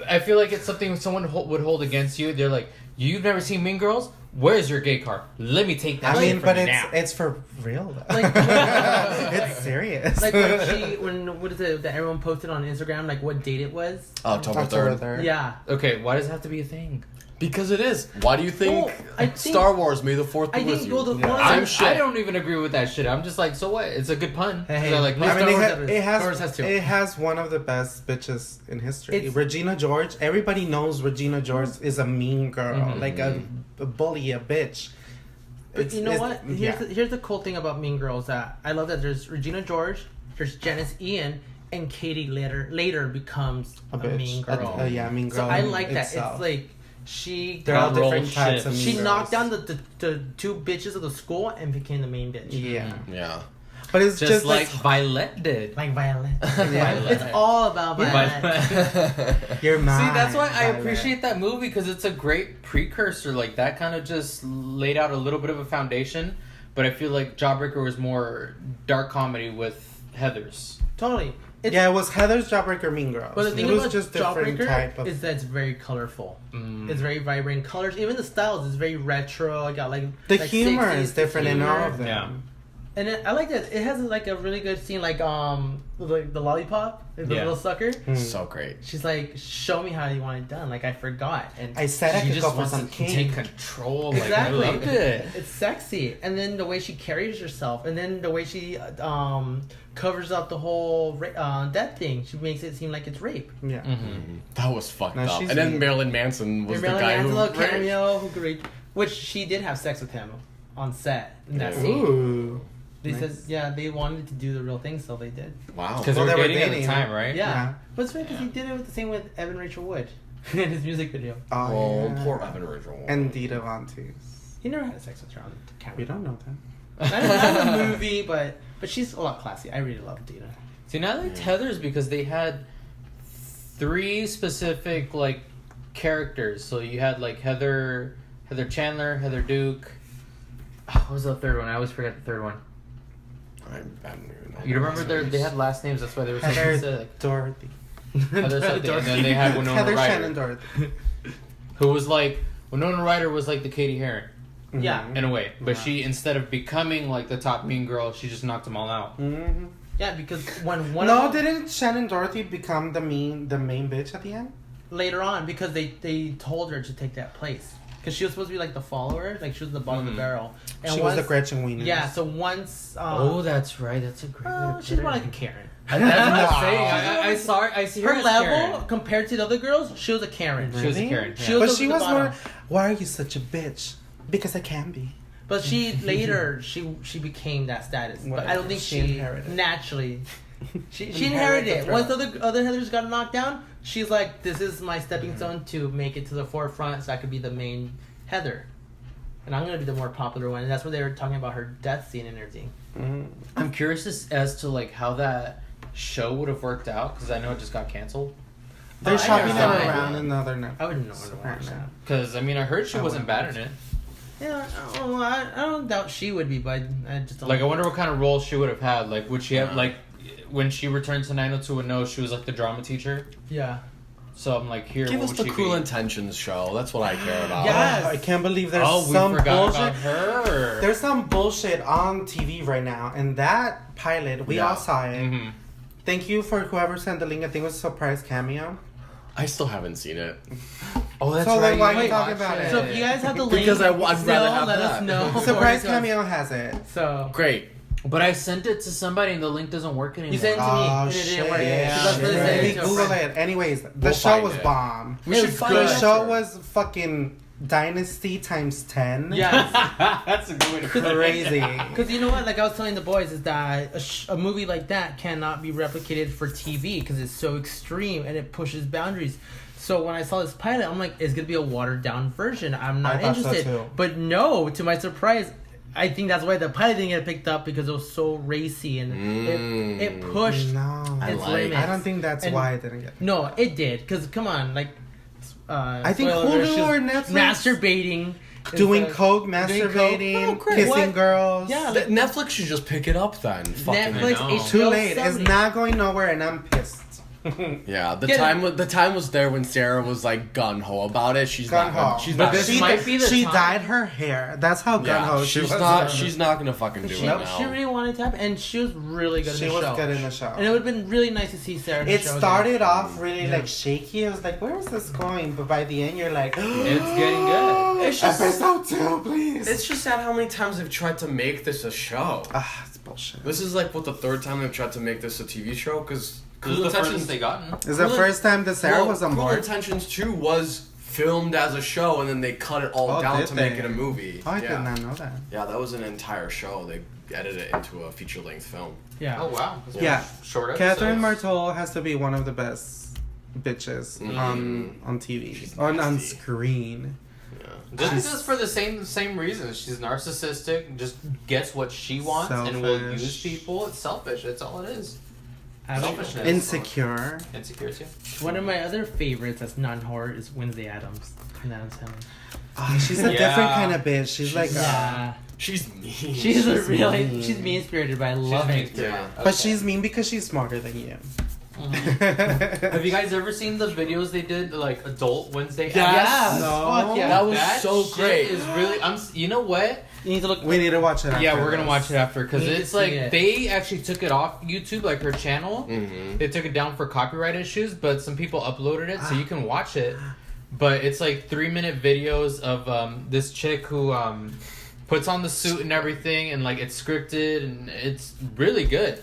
I feel like it's something someone would hold against you. They're like, you've never seen Mean Girls? Where's your gay card? Let me take that. I shit mean, from but you it's now. it's for real though. Like- It's serious. Like what is it that everyone posted on Instagram? Like what date it was? October October 3rd. 3rd. Yeah. Okay, why does it have to be a thing? Because it is. Why do you think, Well, I think- Star Wars May the 4th be I with think you? well, the Yeah. one I'm shit. I don't even agree with that shit. I'm just like, so what? It's a good pun. Hey, 'Cause hey, I like, please I mean, Star Wars it Star Wars has has two. it has one of the best bitches in history. It's- Regina George. Everybody knows Regina George is a mean girl, Mhm. like a bully, a bitch. But you know It's- what? yeah. Here's the cool thing about Mean Girls that I love that there's Regina George, there's Janice Ian, and Katie later becomes a bitch. mean girl. Yeah, mean girl. So I like that. itself. It's like she They're all Roll different types shit. of mean she girls. knocked down the two bitches of the school and became the main bitch. Yeah, Yeah. but it's just just like Violet did. Like Violet. Yeah. It's all about Violet. you're See, mine. that's why I Violet. appreciate that movie because it's a great precursor. Like that kind of just laid out a little bit of a foundation. But I feel like Jawbreaker was more dark comedy with Heathers. Totally. It's, Yeah, it was Heather's Jawbreaker, Mean Girls. But the thing it was about just different Jawbreaker type of. is that it's very colorful. Mm. It's very vibrant colors. Even the styles is very retro. I got like The like humor 60s, is different in all of them. Yeah. And I like that it has like a really good scene, like the lollipop, like the Yeah. little sucker. Mm. So great. She's like, "Show me how you want it done." Like I forgot, and I said I She could just go for wants some to king. take control. Like, exactly, I loved it. It's sexy, and then the way she carries herself, and then the way she covers up the whole death thing. She makes it seem like it's rape. Yeah. Mm-hmm. That was fucked No, up. she's And then mean. Marilyn Manson was Marilyn the guy Manson, who. little cameo, who could rape, which she did have sex with him on set in that scene. Ooh. They Nice. said, yeah, they wanted to do the real thing, so they did. Wow. Because Well, they they were were dating at the dating. time, right? Yeah. Yeah. But it's funny because he did it with the same with Evan Rachel Wood in his music video. Oh, Oh, yeah. poor Evan Rachel. And Dita Von Teese. He never had sex with her on camera. We don't know that. Not in the movie, but she's a lot classy. I really love Dita. See, now I liked Heathers because they had 3 specific like characters. So you had like Heather Chandler, Heather Duke. What was the third one? I always forget the third one. I don't even know. You remember they had last names. That's why they were so Heather specific. Dorothy. Heather something, and then they had Winona Heather Ryder, Shannon Dorothy. who was like Winona Ryder was like the Katie Heron Yeah. Mhm. in a way, but Yeah. she instead of becoming like the top mean girl, she just knocked them all out. Mhm. Yeah, because when one No, of them, didn't Shannon Dorothy become the main bitch at the end? later on, because they told her to take that place. Because she was supposed to be like the follower, like she was the bottom of the barrel. And She was the once- Gretchen Wiener. Yeah, so once... Oh, that's right. That's a great. way to she's put more it. like a Karen. That's what I'm Wow. saying. I saw her. I see her, Her as level, Karen. compared to the other girls, she was a Karen. She was a Really? Karen. She yeah. was- But she the was bottom. more. Why are you such a bitch? Because I can be. But she later she became that status. But I don't think She she inherited. naturally. She Inherited inherited the it. throne. Once the other Heathers got knocked down, she's like, "This is my stepping stone to make it to the forefront, so I could be the main Heather, and I'm gonna be the more popular one." And that's where they were talking about her death scene and everything. Mhm. I'm curious as to like how that show would have worked out because I know it just got canceled. They're I shopping never her saw it. around in other networks. I wouldn't know where to watch that. Because I mean, I heard she I wasn't wouldn't. bad in it. Yeah, I don't doubt she would be, but I just don't. Like, I wonder what kind of role she would have had. Like, would she have like when she returned to 90210? She was like the drama teacher. Yeah. So I'm like, here, Give what us would the she Cruel be? Intentions show. That's what I care about. Yes. I can't believe there's Oh, we some forgot bullshit. about her. There's some bullshit on TV right now, and that pilot, we all saw it. Mm-hmm. Thank you for whoever sent the link. I think it was a surprise cameo. I still haven't seen it. Oh, that's So right. then why you are you watch talking about it? So if you guys have the link, Because I'd rather still have let that. us know. Surprise before it cameo has it. goes. So Great. But I sent it to somebody and the link doesn't work anymore. you sent it to me, Oh, and it shit. didn't work. Yeah, So that's what I shit. said Let me to a Google friend. it. Anyways, the We'll show find was it. bomb. We It should was find good. The out. show was fucking Dynasty times 10. Yes. That's a good way to put it. Crazy. Because you know what, like I was telling the boys, is that a movie like that cannot be replicated for TV because it's so extreme and it pushes boundaries. So when I saw this pilot, I'm like, it's gonna be a watered down version. I'm not I thought so, interested. too. But no, to my surprise, I think that's why the pilot didn't get picked up because it was so racy and it pushed. No. I its like- limits. I don't think that's And- why it didn't get. No, it did. Because come on, like. I think spoiler alert, Hulu she was or Netflix? masturbating, Doing instead of- coke, doing coke. masturbating, Oh, great. kissing What? girls. Yeah, Th- Netflix should just pick it up then. Fucking Netflix, I know. HBO, Too late. It's somebody. not going nowhere, and I'm pissed. Yeah, the Get time was there when Sarah was like gun ho about it. She's Gun not. ho. Gonna, she's But not. this She, might be the she time. dyed her hair. That's how gun yeah, ho she she's was. not. She's not gonna fucking do She, it now. she really wanted to happen, and she was really good She in the was show. good in the show. And it would have been really nice to see Sarah in the It show started again. off really like shaky. I was like, "Where is this going?" But by the end, you're like, It's getting good. It's just- episode 2, please." It's just sad how many times they've tried to make this a show. It's bullshit. This is like what the third time they've tried to make this a TV show because This is the furthest they gotten. It's the first time that Sarah was on Cruel board. Intentions 2 was filmed as a show and then they cut it all Oh, down did to make they? it a movie. Oh, I did yeah. not know that. Yeah, that was an entire show. They edited it into a feature-length film. Yeah. Oh, wow. Yeah. Short Catherine episodes. Marteau has to be one of the best bitches on TV, She's on nasty. screen. Just because for the same reasons. She's narcissistic, just gets what she wants and will Selfish. use people. It's selfish. That's all it is. Selfishness. Insecure. Insecure too. One of my other favorites that's non-horror is Wednesday Addams. And Addams Family. Oh, she's a Yeah. different kind of bitch. She's like, Yeah. She's mean. She's a really, she's mean-spirited, but I love it. Yeah. but she's mean because she's smarter than you. Have you guys ever seen the videos they did, like Adult Wednesday? Yes. No. Fuck yeah. That was That so shit great. Is really. You know what? You need to look. We need to watch it. Yeah, after we're gonna this. watch it after because We need to it's see like it. they actually took it off YouTube, like her channel. Mm-hmm. They took it down for copyright issues, but some people uploaded it so you can watch it. But it's like 3-minute videos of this chick who puts on the suit and everything, and like it's scripted and it's really good.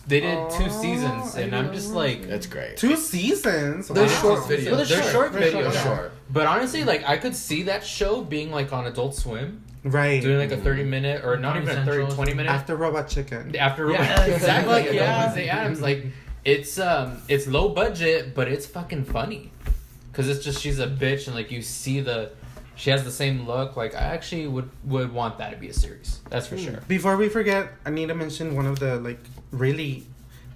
They did 2 seasons, and I'm just like, It's great. 2 seasons. They're Wow. short videos. Well, they're short They're videos. Short. But honestly, like I could see that show being like on Adult Swim, Right. doing like a 30-minute or not Comedy even a 30, Central. 20-minute After Robot Chicken. after Yeah, exactly like, like yeah. Wednesday Addams. Like it's low budget, but it's fucking funny because it's just she's a bitch and like you see she has the same look. Like I actually would want that to be a series. That's for sure. Before we forget, I need to mention one of the like really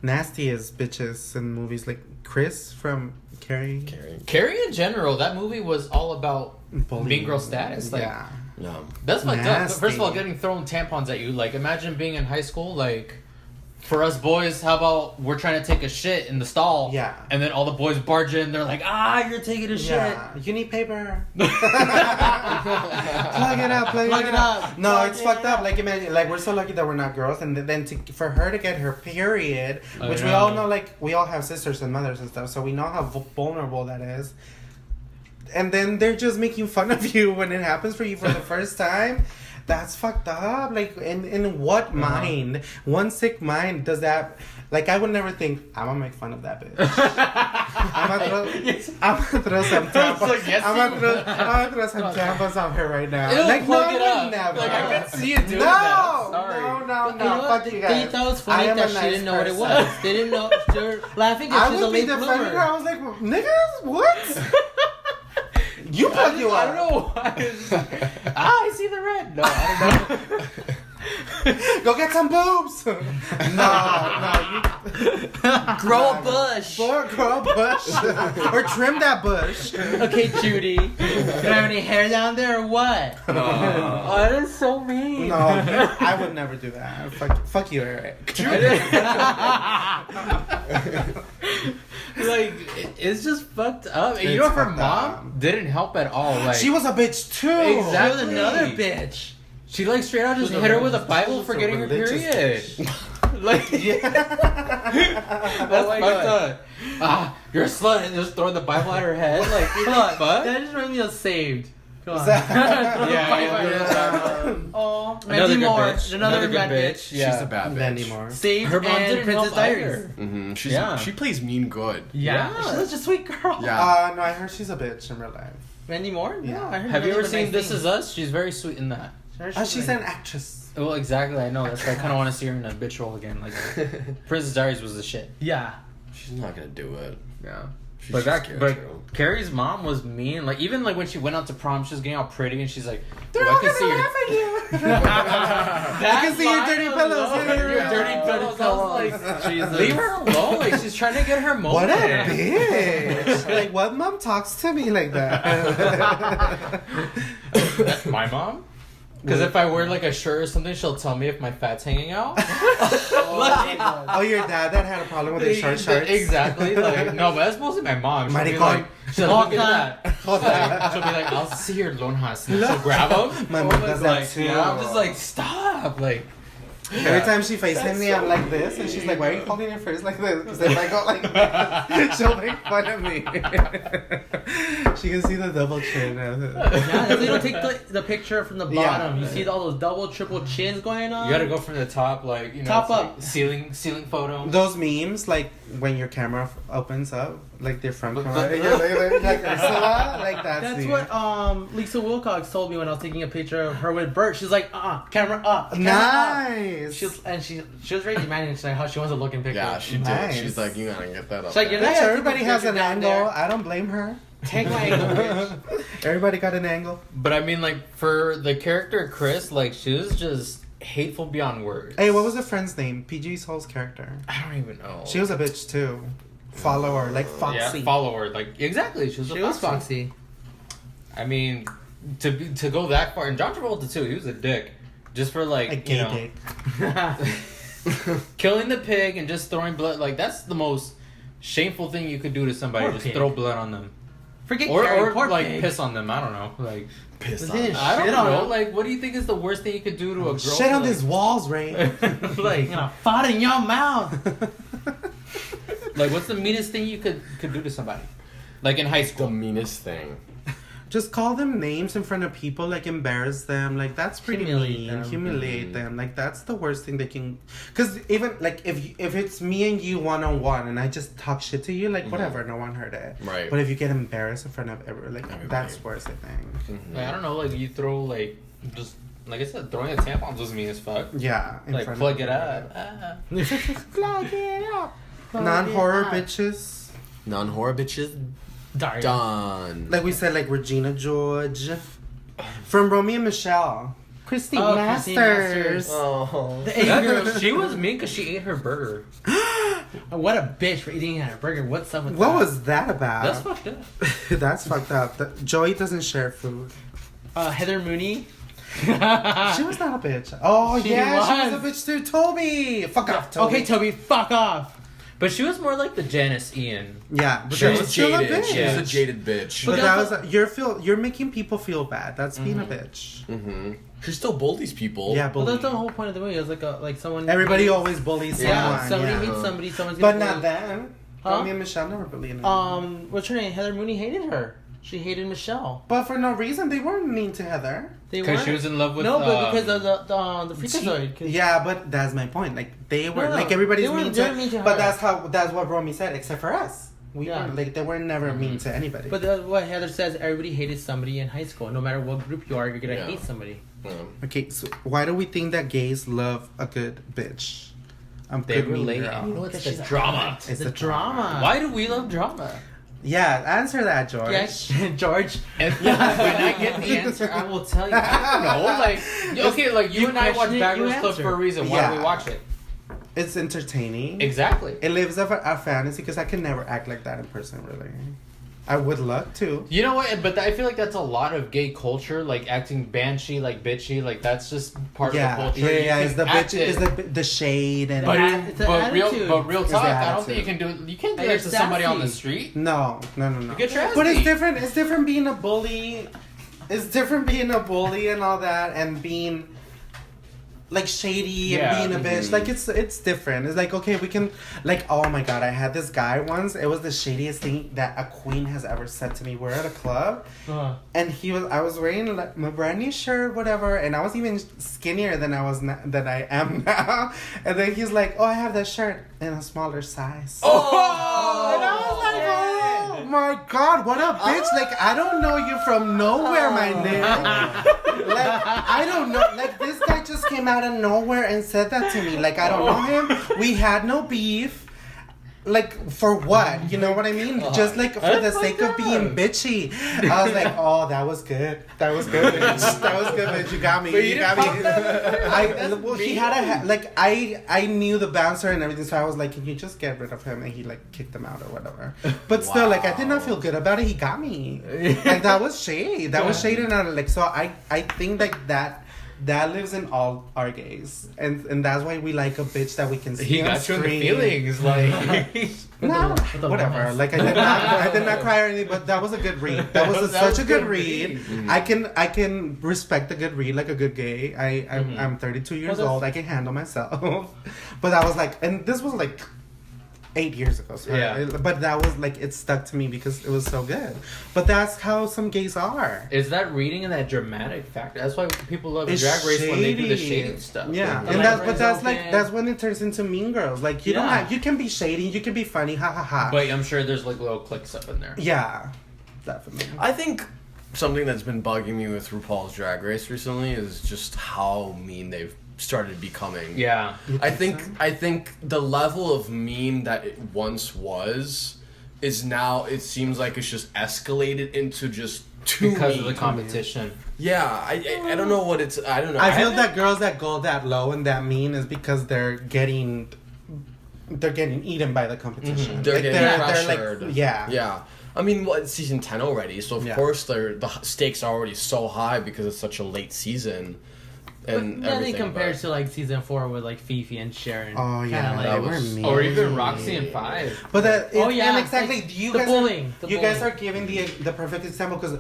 nastiest bitches in movies, like Chris from Carrie. Carrie in general, that movie was all about Bullying. mean girl status. Like Yeah. No. that's fucked up. First of all, Nasty. getting thrown tampons at you. Like imagine being in high school. Like for us boys, how about we're trying to take a shit in the stall? Yeah. And then all the boys barge in. They're like, you're taking a shit. Yeah. You need paper. Plug it up. Plug it up. No, Plug it's it fucked up. up. Like imagine, like we're so lucky that we're not girls, and then for her to get her period, I which we know. all know, like we all have sisters and mothers and stuff, so we know how vulnerable that is. And then they're just making fun of you when it happens for you for the first time. That's fucked up. Like, in what mind, one sick mind does that? Like, I would never think, I'm gonna make fun of that bitch. I'm gonna throw some tampons. like, yes, I'm you gonna throw some tampons on her right now. Ew, Like, plug it I up. would never. Like I could see you doing No, that. I'm sorry. no, You know fuck what? you They guys. thought it was I funny am that a she nice didn't know what it person. was. They didn't know. They're laughing I because she's a would be late defending her. I bloomer. was like, niggas, what? You plug you I up. don't know why. I see the red. No, I don't know. Go get some boobs. No, you Grow a bush. grow a bush or trim that bush. Okay, Judy. You don't have any hair down there or what? Oh, that is so mean. No, I would never do that. Fuck you, Eric. Like, it's just fucked up. And you It's know, her fucked mom up. didn't help at all. Like, She was a bitch too. Exactly. She was another bitch. She like straight out just She was hit a her with a religious- Bible she was for a getting her religious period. Like, Yeah. that's my fucked God. up. Ah, you're a slut, and just throwing the Bible at her head. Like, Hold what on. the fuck? That just reminds me of Saved. Come on. Yeah. Oh, Another Mandy good Moore. bitch. Another good bad bitch. Yeah. She's a bad bitch. Mandy Moore. Saved Her mom and didn't Princess help Diaries. either. Mm-hmm. Yeah. She plays mean good. Yeah. Yeah. She's such a sweet girl. Yeah. No, I heard she's a bitch in real life. Mandy Moore? Yeah. I heard Have you nothing ever but seen nice This things. Is Us? She's very sweet in that. She's an actress. Well, exactly. I know. That's why I kind of want to see her in a bitch role again. Like, Princess Diaries was the shit. Yeah. She's not gonna do it. Yeah. She's But just scared, too. Carrie's mom was mean. Like, even like when she went out to prom, she was getting all pretty, and she's like, I can see your I can see your dirty pillows. Your dirty pillows. I was like, Jesus. Leave her alone. Like, she's trying to get her moment. What a bitch! Like, what mom talks to me like that? My mom? Because if I wear like a shirt or something, she'll tell me if my fat's hanging out. Oh, your dad that had a problem with his short shorts? Exactly. Like, no, but that's mostly my mom. She'll be Maricon. like, look at that. She'll be like, I'll see your lonjas. And she'll grab them. My mom does that like, too. Yeah, I'm just like, stop. Like, Every time she FaceTimes me, I'm like this, and she's like, "Why are you holding your face like this?" Because if I go like this, she'll make fun of me. She can see the double chin. Yeah, they don't take the picture from the Yeah. bottom. You see all those double, triple chins going on? you gotta go from the top, like, you know, Top it's up. like ceiling photo. Those memes, like when your camera opens up, like they're from camera, and you're like Ursula, like That's the- what Lisa Wilcox told me when I was taking a picture of her with Bert. She's like, camera up. Camera Nice. Up. She was very demanding. She's like, how she wants to look in pictures. Yeah, she did. Nice. She's like, you gotta get that up. She's like, there. you're Yeah, not everybody has an down angle. there. I don't blame her. Take my angle, bitch. Everybody got an angle. But I mean, like, for the character Chris, like, she was just hateful beyond words. Hey, what was the friend's name? PG Soul's character. I don't even know. She was a bitch too. Follower, like Foxy. Yeah, follower. Like, exactly. She was She was foxy. I mean, to go that far, and John Travolta too, he was a dick. Just for like, A gay dick. killing the pig and just throwing blood. Like, that's the most shameful thing you could do to somebody. Poor just pig. throw blood on them, Forget Carrie, or poor like pig. piss on them. I don't know. Like, Pissed Was on it- her. I don't Shit on know. them. Like, what do you think is the worst thing you could do to a girl? Shit on like, these walls, Ray. like, I'm gonna fart in your mouth. like, what's the meanest thing you could do to somebody? Like in high The school. meanest thing. Just call them names in front of people, like embarrass them. Like that's pretty Humiliate mean. them. Humiliate them. Like that's the worst thing they can. Because even like if it's me and you 1-on-1 and I just talk shit to you, like whatever, no one heard it. Right. But if you get embarrassed in front of Everybody. that's worse. I think. Mhm. Like, I don't know. Like, you throw like just like I said, throwing a tampon was mean as fuck. Yeah. in Like, front plug of it everybody. up. Plug it up. Plug Non-horror it up. bitches. Non-horror bitches Daria. done. Like we said, like Regina George from Romeo and Michelle. Christine Oh, Christine Masters. Masters. Oh. The A-girl. She was mean because she ate her burger. What a bitch for eating a burger. What's up with What that? was that about? That's fucked up. That's fucked up. Joey doesn't share food. Heather Mooney? She was not a bitch. Oh, She yeah, was. she was a bitch too. Toby. Fuck off, Toby. Okay, Toby, fuck off. But she was more like the Janice Ian. Yeah, but She that was was still a jaded. bitch. She was a Yeah. jaded bitch. But But that that's was you're making people feel bad. That's being a bitch. Mm-hmm. She still bullies people. Yeah, Well, that's the bullying. whole point of the movie. It was like someone. Everybody always bullies someone. Yeah, somebody yeah. hates somebody. Someone's But gonna not bully. then. Huh? Romeo and Michelle never bullied anyone. What's her name? Heather Mooney hated her. She hated Michelle. But for no reason, they weren't mean to Heather. They Because weren't. she was in love with No, but because of the Freakazoid. 'cause- Yeah, but that's my point. Like they were No, like they everybody's weren't- mean they to, were mean to but her. that's what Romy said, except for us. We Yeah. were like they were never mean to anybody. But what Heather says, everybody hated somebody in high school. No matter what group you are, you're gonna Yeah. hate somebody. Okay, so why do we think that gays love a good bitch? They good mean relate. girl. You know, it's Because the she's drama. hot. It's the the drama. Why do we love drama? Yeah, answer that, George. Yes, George. And when I get the answer, I will tell you. I don't know. Like, okay, like you and I watch question it, Bad you Girls Club answer. for a reason. Why Yeah. do we watch it? It's entertaining. Exactly. It lives up a fantasy because I can never act like that in person, really. I would love to. You know what? But I feel like that's a lot of gay culture, like acting banshee, like bitchy, like that's just part of the culture. Yeah, You yeah. can It's the act bitch, it, it's the shade and. It's an real attitude. It's talk. the I don't think you attitude. can do. You can't do You're that to somebody on the sassy. street. No. You get your ass But it's beat. different. It's different being a bully. It's different being a bully and all that, and being like shady Yeah. and being a bitch. Like it's different. It's like, okay, we can like, oh my god, I had this guy once. It was the shadiest thing that a queen has ever said to me. We're at a club, and I was wearing like my brand new shirt, whatever, and I was even skinnier than than I am now. And then he's like, oh, I have that shirt in a smaller size. Oh, And I was like, oh my god, what a bitch. Like, I don't know you from nowhere, my nigga. Like, I don't know. Like, this guy just came out of nowhere and said that to me. Like, I don't know him. We had no beef. Like, for what? You know what I mean? Just like for the sake of being bitchy. I was like, oh, that was good. That was good, bitch. That was good, bitch. You got me. But You you got didn't me. pop that? Well, he had like, I knew the bouncer and everything, so I was like, can you just get rid of him? And he like kicked him out or whatever. But still, like, I did not feel good about it. He got me. Like, that was shade. That was shade, and like, so I think like that lives in all our gays, and that's why we like a bitch that we can see. He on got you in the screen. feelings, like. No, whatever. Like, I did not cry or anything, but that was a good read. That was such a good read. I can respect a good read, like a good gay. I'm 32 years old. I can handle myself. But I was like, and this was like 8 years ago. So Yeah. But that was like, it stuck to me because it was so good. But that's how some gays are. Is that reading and that dramatic factor? That's why people love It's Drag Race when they do the shady. shady stuff. Yeah, The and that's open. that's when it turns into Mean Girls. Like, you don't Yeah. have, you can be shady, you can be funny, ha ha ha. But I'm sure there's like little clicks up in there. Yeah, definitely. I think something that's been bugging me with RuPaul's Drag Race recently is just how mean they've started becoming. Yeah. I think the level of mean that it once was is now, it seems like it's just escalated into just too Because mean. of the competition. Yeah, I don't know what it's, I don't know. I feel that girls that go that low and that mean is because they're getting eaten by the competition. They're Like, getting they're pressured. like, yeah. Yeah. I mean, it's season 10 already, so of Yeah. course the stakes are already so high because it's such a late season. And Then they everything, compare but- to like season 4 with like Fifi and Sharon. Oh yeah, Kinda they like, were was- mean. Or even Roxy and 5. But that, Oh, yeah, and exactly. like, you the guys, bullying, the you guys bullying. are giving the perfect example because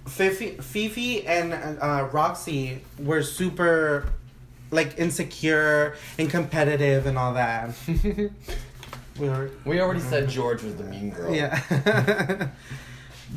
Fifi and Roxy were super like insecure and competitive and all that. We already said George was the mean girl. Yeah.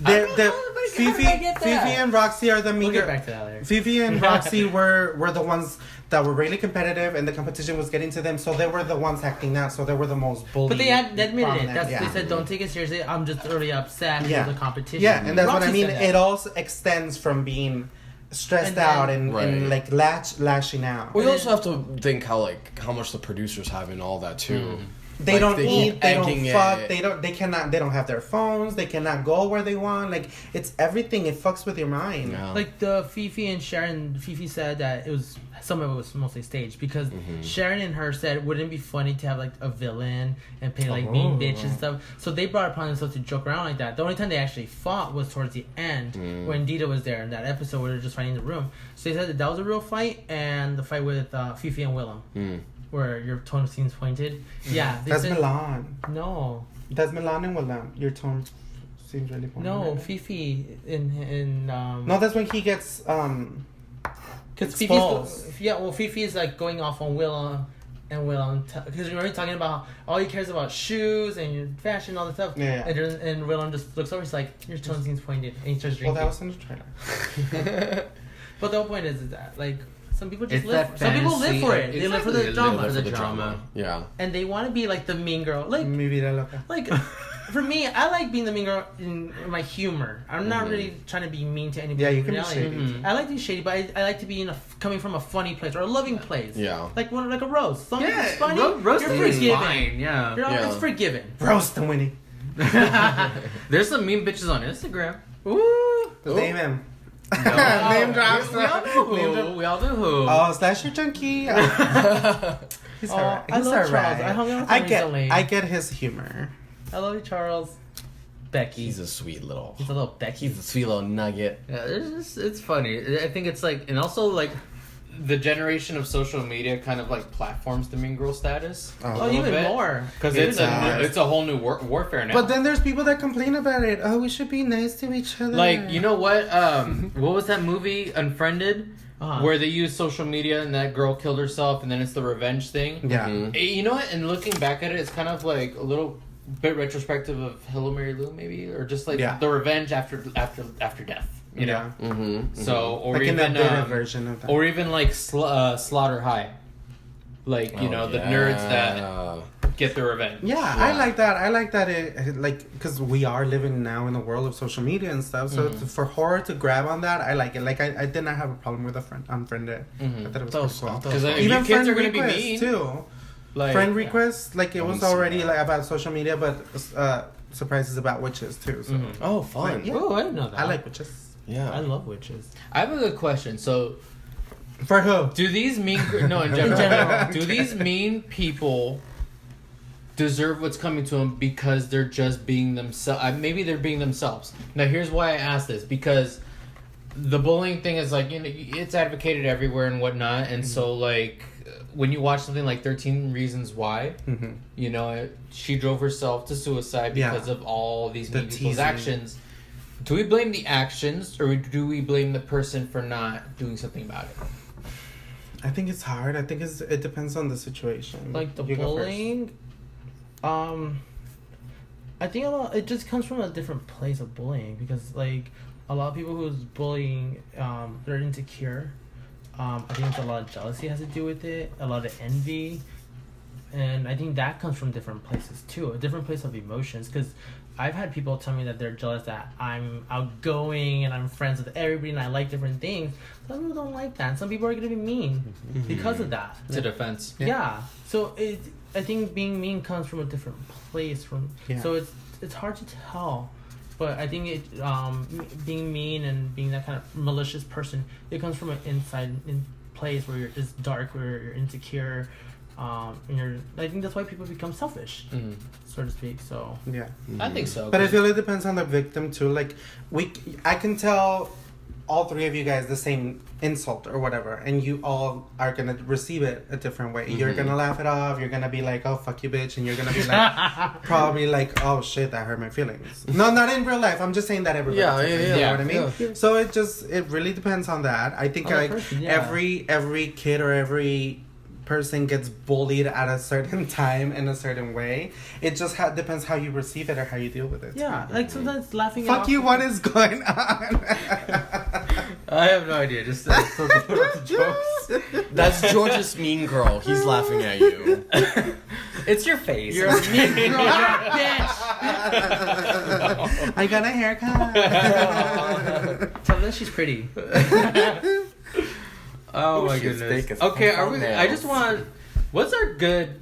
don't the know, but Fifi, I get that. Fifi and Roxy are the We'll mean get girl. back to that later. Fifi and Roxy were the ones that were really competitive, and the competition was getting to them. So they were the ones acting out. So they were the most bullied. But they admitted it. prominent, That's, yeah. They said, don't take it seriously. I'm just really upset Yeah. with the competition. Yeah, and that's what I Roxy mean. said that. It also extends from being stressed And then- out and Right. like lashing out. We also have to think how much the producers have in all that too. They Like, don't they eat. keep They don't egging fuck. it. They cannot. They don't have their phones. They cannot go where they want. Like, it's everything. It fucks with your mind. Yeah. Like the Fifi and Sharon, Fifi said that it was, some of it was mostly staged because Sharon and her said, wouldn't it be funny to have like a villain and pay like mean bitch and stuff. So they brought it upon themselves to joke around like that. The only time they actually fought was towards the end when Dita was there in that episode where they're just fighting in the room. So they said that was a real fight, and the fight with Fifi and Willem. Where your tone seems pointed. Yeah. They That's said, Milan. No. That's Milan and William. Your tone seems really pointed. No, Fifi in No, that's when he gets Because exposed. Fifi is like going off on Willem and Willem, because you're already talking about all he cares about shoes and your fashion and all this stuff. Yeah. And Willem just looks over, he's like, your tone seems pointed, and he starts Well, drinking. that was in the trailer. But the whole point is that like some people just It's live. that Some people live fantasy. for it. They live for the Exactly, they drama, live for the drama. Yeah. and they want to be like the mean girl. Like Mi vida loca. like. For me, I like being the mean girl in my humor. I'm not really trying to be mean to anybody. Yeah, you in can be reality. shady. I like to be shady, but I like to be coming from a funny place or a loving place. Yeah. Like a roast. Something Yeah, that's funny. roasting you're is forgiven. fine. Yeah. You're Yeah. It's forgiven. Roast the Winnie. There's some mean bitches on Instagram. Ooh. Name him. No. Name drops. We all know who. We all know who. Oh, Slasher Junkie. He's alright. He's I love Charles. alright. I hung out with him recently. I get his humor. I love you, Charles. Becky. He's a sweet little. He's a little Becky. He's a sweet little nugget. Yeah, it's funny. I think it's like, and also like, the generation of social media kind of like platforms the mean girl status. Oh, even more. Because It's it's a whole new warfare now. But then there's people that complain about it. Oh, we should be nice to each other. like, you know what? What was that movie, Unfriended? Uh-huh. Where they use social media and that girl killed herself and then it's the revenge thing. Yeah. Mhm. You know what? And looking back at it, it's kind of like a little bit retrospective of Hello Mary Lou, maybe, or just like the revenge after death. You know. Mm-hmm. So, or Like even an updated version of that. or even like Slaughter High, like you know the nerds that get the revenge. Yeah, I like that. I like that. It like because we are living now in the world of social media and stuff. So for horror to grab on that, I like it. Like I did not have a problem with Unfriended. I thought it was pretty cool. Because Even kids friend are gonna be requests mean too. Like, Friend requests, like it was see already that. like about social media, but surprises about witches too. So Oh, fun. Yeah. Oh, I didn't know that. I like witches. Yeah. I love witches. I have a good question. So, For who? do these mean no in general, do these mean people deserve what's coming to them because they're just being themselves? Maybe they're being themselves. Now, here's why I ask this, because the bullying thing is like, you know, it's advocated everywhere and whatnot, and so like when you watch something like 13 Reasons Why, you know, she drove herself to suicide because of all these The mean people's teasing. actions. Do we blame the actions, or do we blame the person for not doing something about it? I think it's hard. I think it depends on the situation. Like the You go first. bullying, I think it just comes from a different place of bullying, because like a lot of people who's bullying, they're insecure. I think it's a lot of jealousy has to do with it, a lot of envy, and I think that comes from different places too, a different place of emotions. Because I've had people tell me that they're jealous that I'm outgoing and I'm friends with everybody and I like different things. Some people don't like that. And some people are gonna be mean because of that. It's a defense. Yeah. So I think being mean comes from a different place. So it's hard to tell, but I think being mean and being that kind of malicious person, it comes from an inside place where it's dark, where you're insecure, and I think that's why people become selfish, so to speak. So Yeah. I think so. But I feel it depends on the victim too. Like I can tell all three of you guys the same insult or whatever, and you all are gonna receive it a different way. You're gonna laugh it off. You're gonna be like, "Oh fuck you, bitch," and you're gonna be like, probably like, "Oh shit, that hurt my feelings." No, not in real life. I'm just saying that everybody. You know what I mean? Yeah. So it really depends on that. I think like every kid or every person gets bullied at a certain time in a certain way. It just depends how you receive it or how you deal with it. yeah, like sometimes laughing. Fuck you, what is going on? I have no idea. Just put up the jokes. That's George's mean girl. He's laughing at you. It's your face. You're a mean girl, you're a bitch. I got a haircut. Tell them she's pretty. Oh my she's goodness. thick as Okay, fuck I nails. just want. What's our good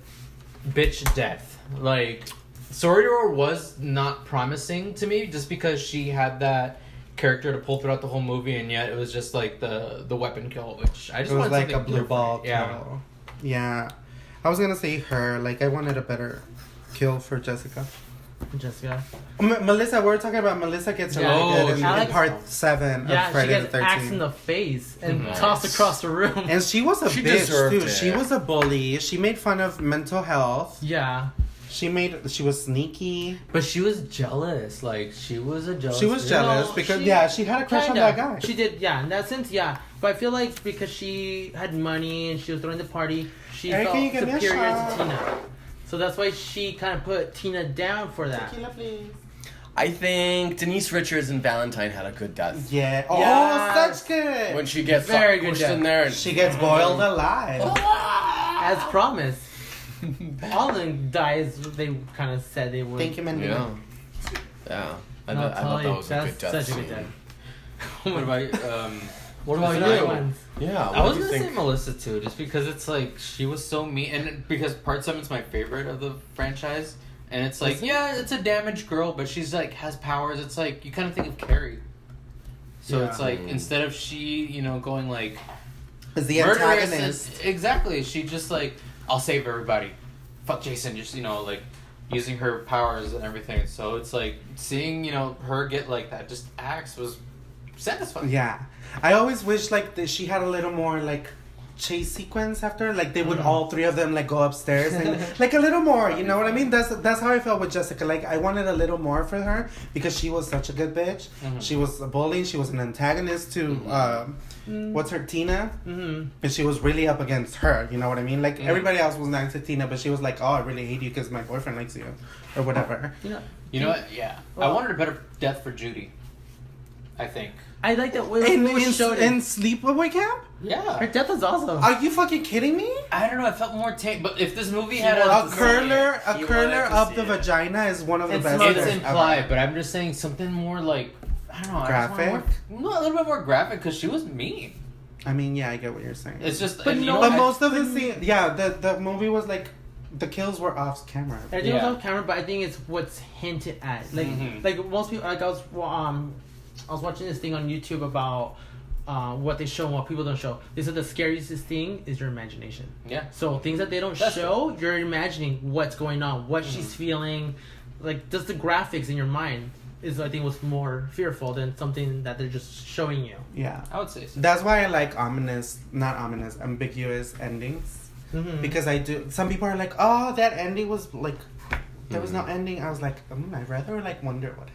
bitch death? Like, Soror was not promising to me just because she had that character to pull throughout the whole movie, and yet it was just like the weapon kill, which I just It was wanted like a something blue different. ball kill. Yeah. Yeah. I was gonna say her. Like, I wanted a better kill for Jessica. Jessica. Melissa, we're talking about Melissa gets Yeah. really good in Alex- part 7 Yeah, of she Friday the gets axed 13th. in the face and Nice. tossed across the room. And she was a She bitch deserved too. it. She was a bully. She made fun of mental health. Yeah. She was sneaky. But she was jealous. Like, she was a jealous. She was bitch. jealous because she had a crush on that guy. She did, yeah. In that sense, yeah. But I feel like because she had money and she was throwing the party, she Eric, felt can you give me a superior to shot? Tina. So that's why she kind of put Tina down for that. Tequila, please. I think Denise Richards and Valentine had a good death. Yeah. Oh, Yes. such good. When she gets Very good pushed death. in there and She gets boiled alive. As promised. All of them dies, they kind of said they would. Thank you, Mindy. yeah, yeah. I And I'll thought tell that you, was a good that's death such a scene. good death. What about What about Those are the you? ones. Yeah, I what was do you gonna say think? Melissa too, just because it's like she was so mean, and because part 7's my favorite of the franchise. And it's like, yeah, it's a damaged girl, but she's like has powers. It's like you kind of think of Carrie. So it's like instead of she, going like is the murderous antagonist. Exactly. She just like, I'll save everybody. Fuck Jason. Just like using her powers and everything. So it's like seeing her get like that just axe was satisfying. Yeah, I always wish like that she had a little more like chase sequence after, like they would all three of them like go upstairs and like a little more, you know what I mean? That's how I felt with Jessica. Like I wanted a little more for her because she was such a good bitch. She was a bully. She was an antagonist to what's her, Tina, and she was really up against her. You know what I mean? Like everybody else was nice to Tina, but she was like, oh, I really hate you because my boyfriend likes you or whatever. You know what? Yeah, I wanted a better death for Judy. I think. I like that in Sleepaway Camp. Yeah, her death was awesome. Are you fucking kidding me? I don't know. It felt more tame. But if this movie had a curler up the vagina is one of the best. It's implied, ever. But I'm just saying something more like I don't know. Graphic. A little bit more graphic because she was mean. I mean, yeah, I get what you're saying. It's just, but most of the scene, the movie was like. The kills were off camera. Everything was off camera, but I think it's what's hinted at. Like, like most people, like I was watching this thing on YouTube about what they show and what people don't show. They said the scariest thing is your imagination. Yeah. So things that they don't show, you're imagining what's going on, what she's feeling, like just the graphics in your mind is I think what's more fearful than something that they're just showing you. Yeah, I would say so. That's why I like ambiguous endings. Because I do. Some people are like, "Oh, that ending was like, there was no ending." I was like, I'd rather like wonder what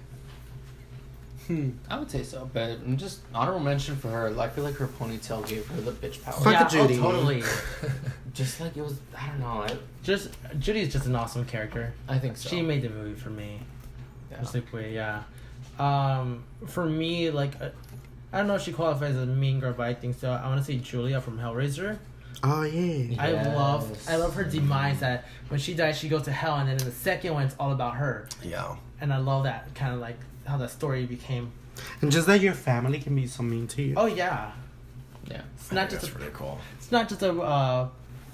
happened. I would say so, but just honorable mention for her. I feel like her ponytail gave her the bitch power. Fuck Judy. Oh, totally. Just like it was. I don't know. Judy is just an awesome character. I think so. She made the movie for me. Yeah. Sleepaway, yeah. For me, like, I don't know if she qualifies as a mean girl, but I think so. I want to say Julia from Hellraiser. Oh yeah. I love her demise. That when she dies, she goes to hell, and then in the second one, it's all about her. Yeah. And I love that kind of like how that story became. And just that your family can be so mean to you. Oh yeah. Yeah. It's not just that's really cool. It's not just a what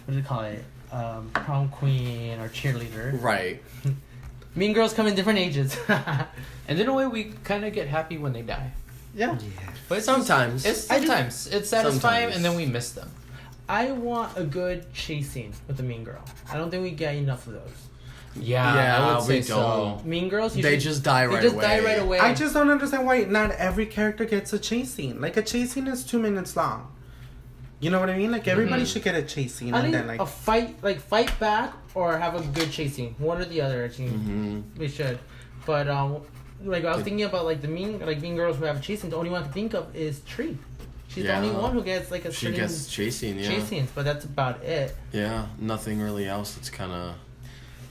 do you call it? Prom queen or cheerleader. Right. Mean girls come in different ages. And in a way, we kind of get happy when they die. Yeah. But Sometimes. it's satisfying, Sometimes. and then we miss them. I want a good chase scene with a mean girl. I don't think we get enough of those. Yeah, I would say so. Mean girls, They just die right away. I just don't understand why not every character gets a chase scene. Like a chase scene is 2 minutes long. You know what I mean? Like everybody should get a chase scene, I and think then like a fight back or have a good chase scene. One or the other. I think we should. But like I was thinking about like mean girls who have a chase scene. The only one I can think of is Tree. She's the only one who gets like She gets chasing, yeah. chase scenes, but that's about it. Yeah, nothing really else. It's kind of...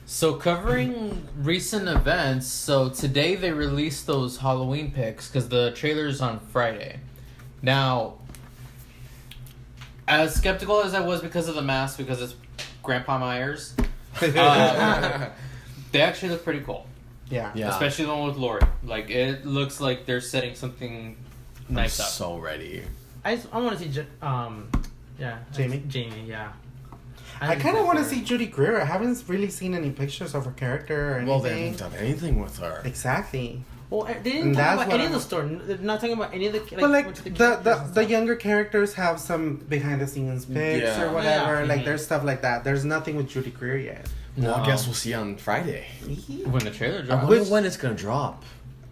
So covering recent events, so today they released those Halloween pics because the trailer's on Friday. Now, as skeptical as I was because of the mask, because it's Grandpa Myers, they actually look pretty cool. yeah. Especially the one with Lori. Like, it looks like they're setting something nice up. So ready. I want to see Jamie, yeah. I kind of want to see Judy Greer. I haven't really seen any pictures of her character or anything. Well, they haven't done anything with her. Exactly. Well, they didn't talk about any of the story. They're not talking about any of the. But like the younger characters have some behind the scenes pics or whatever. Yeah. Like there's stuff like that. There's nothing with Judy Greer yet. Well, I No. guess we'll see on Friday. When the trailer I drops. wonder when it's gonna drop.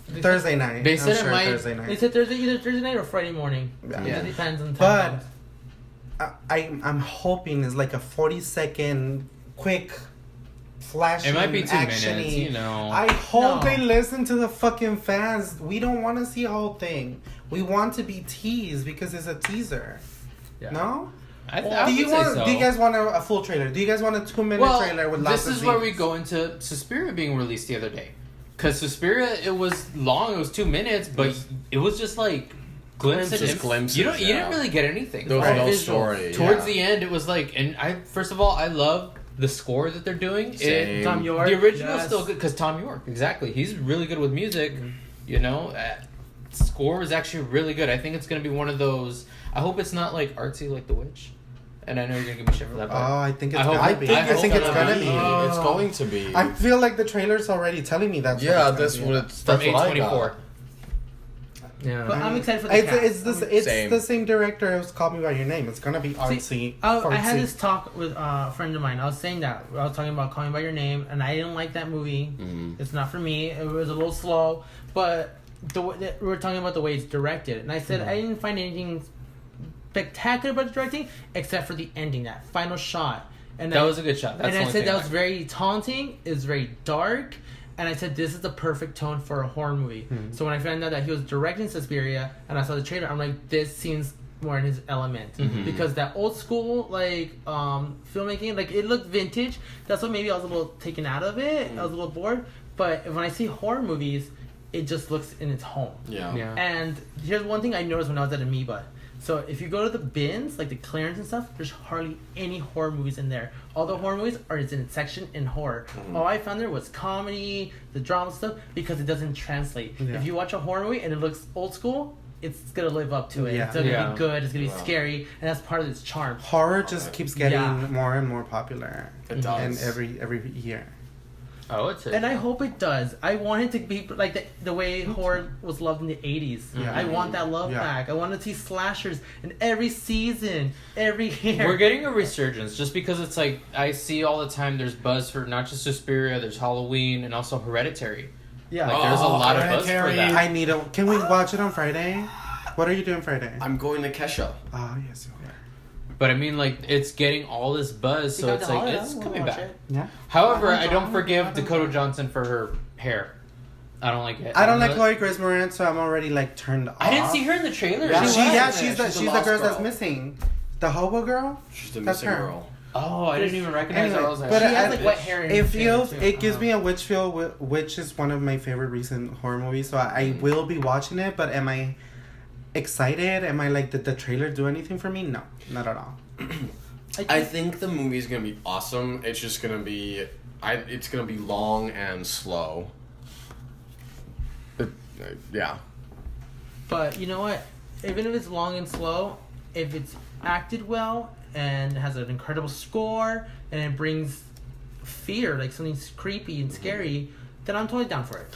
Thursday night. They said I'm it might- Thursday night. They said either Thursday night or Friday morning. Yeah. It depends on the But time. I'm hoping it's like a 40-second quick flash. It might be 2 minutes, action-y. you know. I hope No. they listen to the fucking fans. We don't want to see a whole thing. We want to be teased because it's a teaser. Yeah. No? I Do would you say want? so. Do you guys want a full trailer? Do you guys want a 2-minute Well, trailer with lots this of is where we scenes? go into Suspiria being released the other day. Because Suspiria, it was long, it was 2 minutes, but it was just like glimpses. Just glimpses, You didn't yeah. really get anything. There was Right. no Visual. story. Towards the end, it was like, and first of all, I love the score that they're doing. Same. Tom York. The original's yes. still good because Tom York, exactly. He's really good with music. You know, score is actually really good. I think it's gonna be one of those. I hope it's not like artsy like The Witch. and I know you're gonna give me shit for that. Oh, But I think it's I hope- gonna I be. think I think it's gonna be. It's going to be. I feel like the trailer's already telling me that's yeah, what that's it's what gonna it's. from That's what I A24. got. Yeah. But I'm excited for the be. cast. It's Same. the same director as Call Me by Your Name. It's gonna be artsy. I had fartsy. this talk with a friend of mine. I was saying that I was talking about Calling by Your Name, and I didn't like that movie. Mhm. It's not for me. It was a little slow, but we were talking about the way it's directed, and I said I didn't find anything spectacular about the directing except for the ending, that final shot. And That was a good shot. That's and the I only said thing that I was liked. very taunting. It was very dark. And I said, this is the perfect tone for a horror movie. So when I found out that he was directing Suspiria, and I saw the trailer, I'm like, this seems more in his element. Because that old school, like, filmmaking, like, it looked vintage. That's what maybe I was a little taken out of it. I was a little bored. But when I see horror movies, it just looks in its home. Yeah. Yeah. And here's one thing I noticed when I was at Amoeba. So if you go to the bins, like the clearance and stuff, there's hardly any horror movies in there. All the horror movies are in its section in horror. All I found there was comedy, the drama stuff, because it doesn't translate. Yeah. If you watch a horror movie and it looks old school, it's gonna live up to it. Yeah. It's gonna Yeah. be good. It's gonna be Wow. scary, and that's part of its charm. Horror just keeps getting Yeah. more and more popular. It does. And every year. Oh, it's And I hope it does. I want it to be like the way horror was loved in the 80s. Yeah. I want that love Yeah. back. I want to see slashers in every season, every year. We're getting a resurgence just because it's like I see all the time. There's buzz for not just Suspiria. There's Halloween and also Hereditary. yeah. Like, there's a lot of buzz for Hereditary. that. I need a. Can we watch it on Friday? What are you doing Friday? I'm going to Kesha. Oh, yes, you are. But I mean, like, it's getting all this buzz, so it's like it's coming back. Yeah. However, I I don't don't know. forgive I don't Dakota know. Johnson for her hair. I don't like it. I don't like know- Chloe Grace Moretz, so I'm already like turned off. I didn't see her in the trailer. Yeah, She She's was. the She's the lost girl that's girl. missing. The hobo girl. She's the That's missing her. girl. Oh, I didn't even recognize her. I was like, but She I- has like wet hair. in It her feels. too. It gives me a witch feel, which is one of my favorite recent horror movies. So I will be watching it. But am I excited? Am I like, did the trailer do anything for me? No, not at all. I think the movie's gonna be awesome. It's just gonna be, it's gonna be long and slow. Yeah. But you know what? Even if it's long and slow, if it's acted well and has an incredible score and it brings fear, like something creepy and scary, then I'm totally down for it.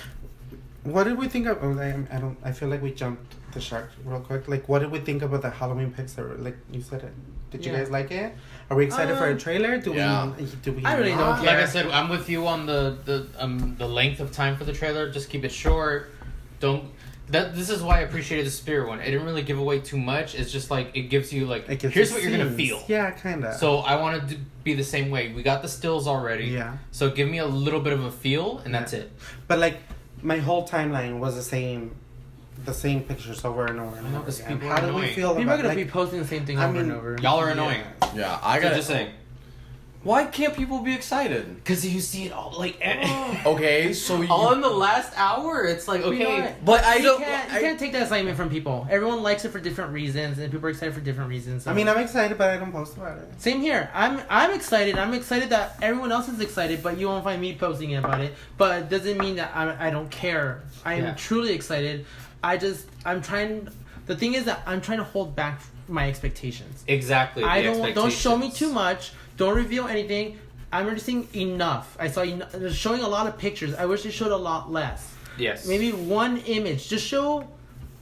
What did we think of? Oh, I don't. I feel like we jumped the shark real quick. Like, what did we think about the Halloween Pixar? Like you said it. Did you Yeah. guys like it? Are we excited for a trailer? Yeah. Do we? I really don't not? care. like I said, I'm with you on the length of time for the trailer. Just keep it short. Don't. This is why I appreciated the Spirit one. It didn't really give away too much. It's just like it gives you like It gives here's you what you're gonna scenes. feel. Yeah, kind of. So I wanted to be the same way. We got the stills already. Yeah. So give me a little bit of a feel, and that's Yeah. it. But like, my whole timeline was the same pictures over and over and I know, over 'cause again. people How are do we annoying. feel People are about gonna like? be posting the same thing I over mean, and over. Y'all are annoying. Yeah, I So gotta just saying. Why can't people be excited? Because you see it all like Okay, so you. all in the last hour. It's like You know okay, what? But I You don't. can't take that assignment from people. Everyone likes it for different reasons, and people are excited for different reasons. So. I mean, I'm excited, but I don't post about it. Same here. I'm excited. I'm excited that everyone else is excited, but you won't find me posting about it. But it doesn't mean that I don't care. I am Yeah. truly excited. I'm trying. The thing is that I'm trying to hold back my expectations. exactly. I the don't show me expectations. too much. Don't reveal anything. I'm already seeing enough. I saw they're showing a lot of pictures. I wish they showed a lot less. Yes. Maybe one image. Just show.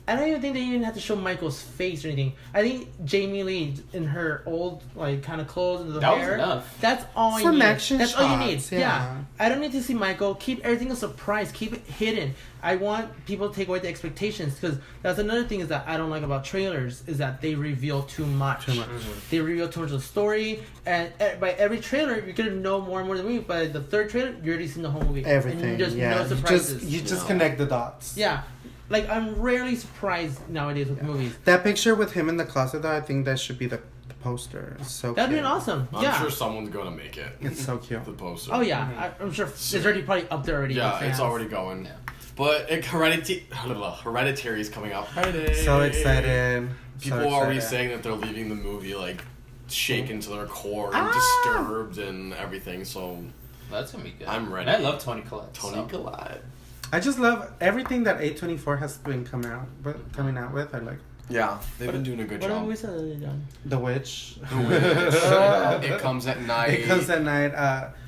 I don't even think they even have to show Michael's face or anything. I think Jamie Lee in her old like kind of clothes and the That was hair. enough. That's all Some I need. action That's all you need. shots, Yeah. yeah. I don't need to see Michael. Keep everything a surprise. Keep it hidden. I want people to take away the expectations because that's another thing is that I don't like about trailers is that they reveal too much. Too much. They reveal too much of the story, and by every trailer you're gonna know more and more of the movie. By the third trailer, you're already seen the whole movie. Everything. And there's yeah. no surprises. You just No. connect the dots. Yeah. Like, I'm rarely surprised nowadays with movies. That picture with him in the closet, though, I think that should be the poster. It's so That'd cute. be awesome. I'm yeah. sure someone's gonna make it. It's so cute. The poster. Oh, yeah. I'm sure it's already probably up there already. Yeah, with it's fans. already going. But Hereditary is coming out Friday. So excited. People so are already excited. saying that they're leaving the movie like shaken to their core and Ah! disturbed and everything. So That's gonna be good. I'm ready. And I love Tony Collette. Tony Collette. I just love everything that A24 has been coming out with. I like. Yeah, they've been doing a good What other job. movies have they done? The Witch. It comes at night. It comes at night.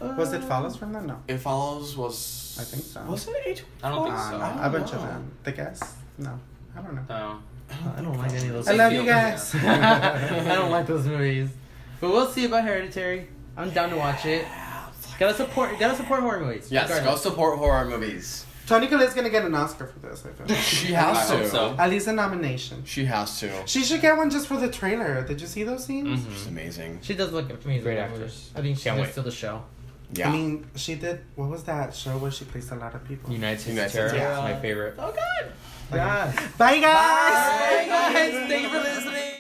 Was it Follows from that? No. It follows was. I think so. Was it Ep.2? I don't think so. No, a bunch of them. The Guest? No. I don't know. No. I don't like any of those. I love you feel- guys. I don't like those movies. But we'll see about Hereditary. I'm down to watch it. Gotta support horror movies. Yes, go regardless. support horror movies. Tony Collette's gonna get an Oscar for this, I think. She has I to. hope so. At least a nomination. She has to. She should get one just for the trailer. Did you see those scenes? It's amazing. She does look amazing. Great in that actress. movie. I think she Can't does wait. steal the show. Yeah. I mean, she did. What was that show where she placed a lot of people? United States United Terror. States That's my favorite. Oh God. Yeah. Bye, guys. Bye guys. Thank you for listening.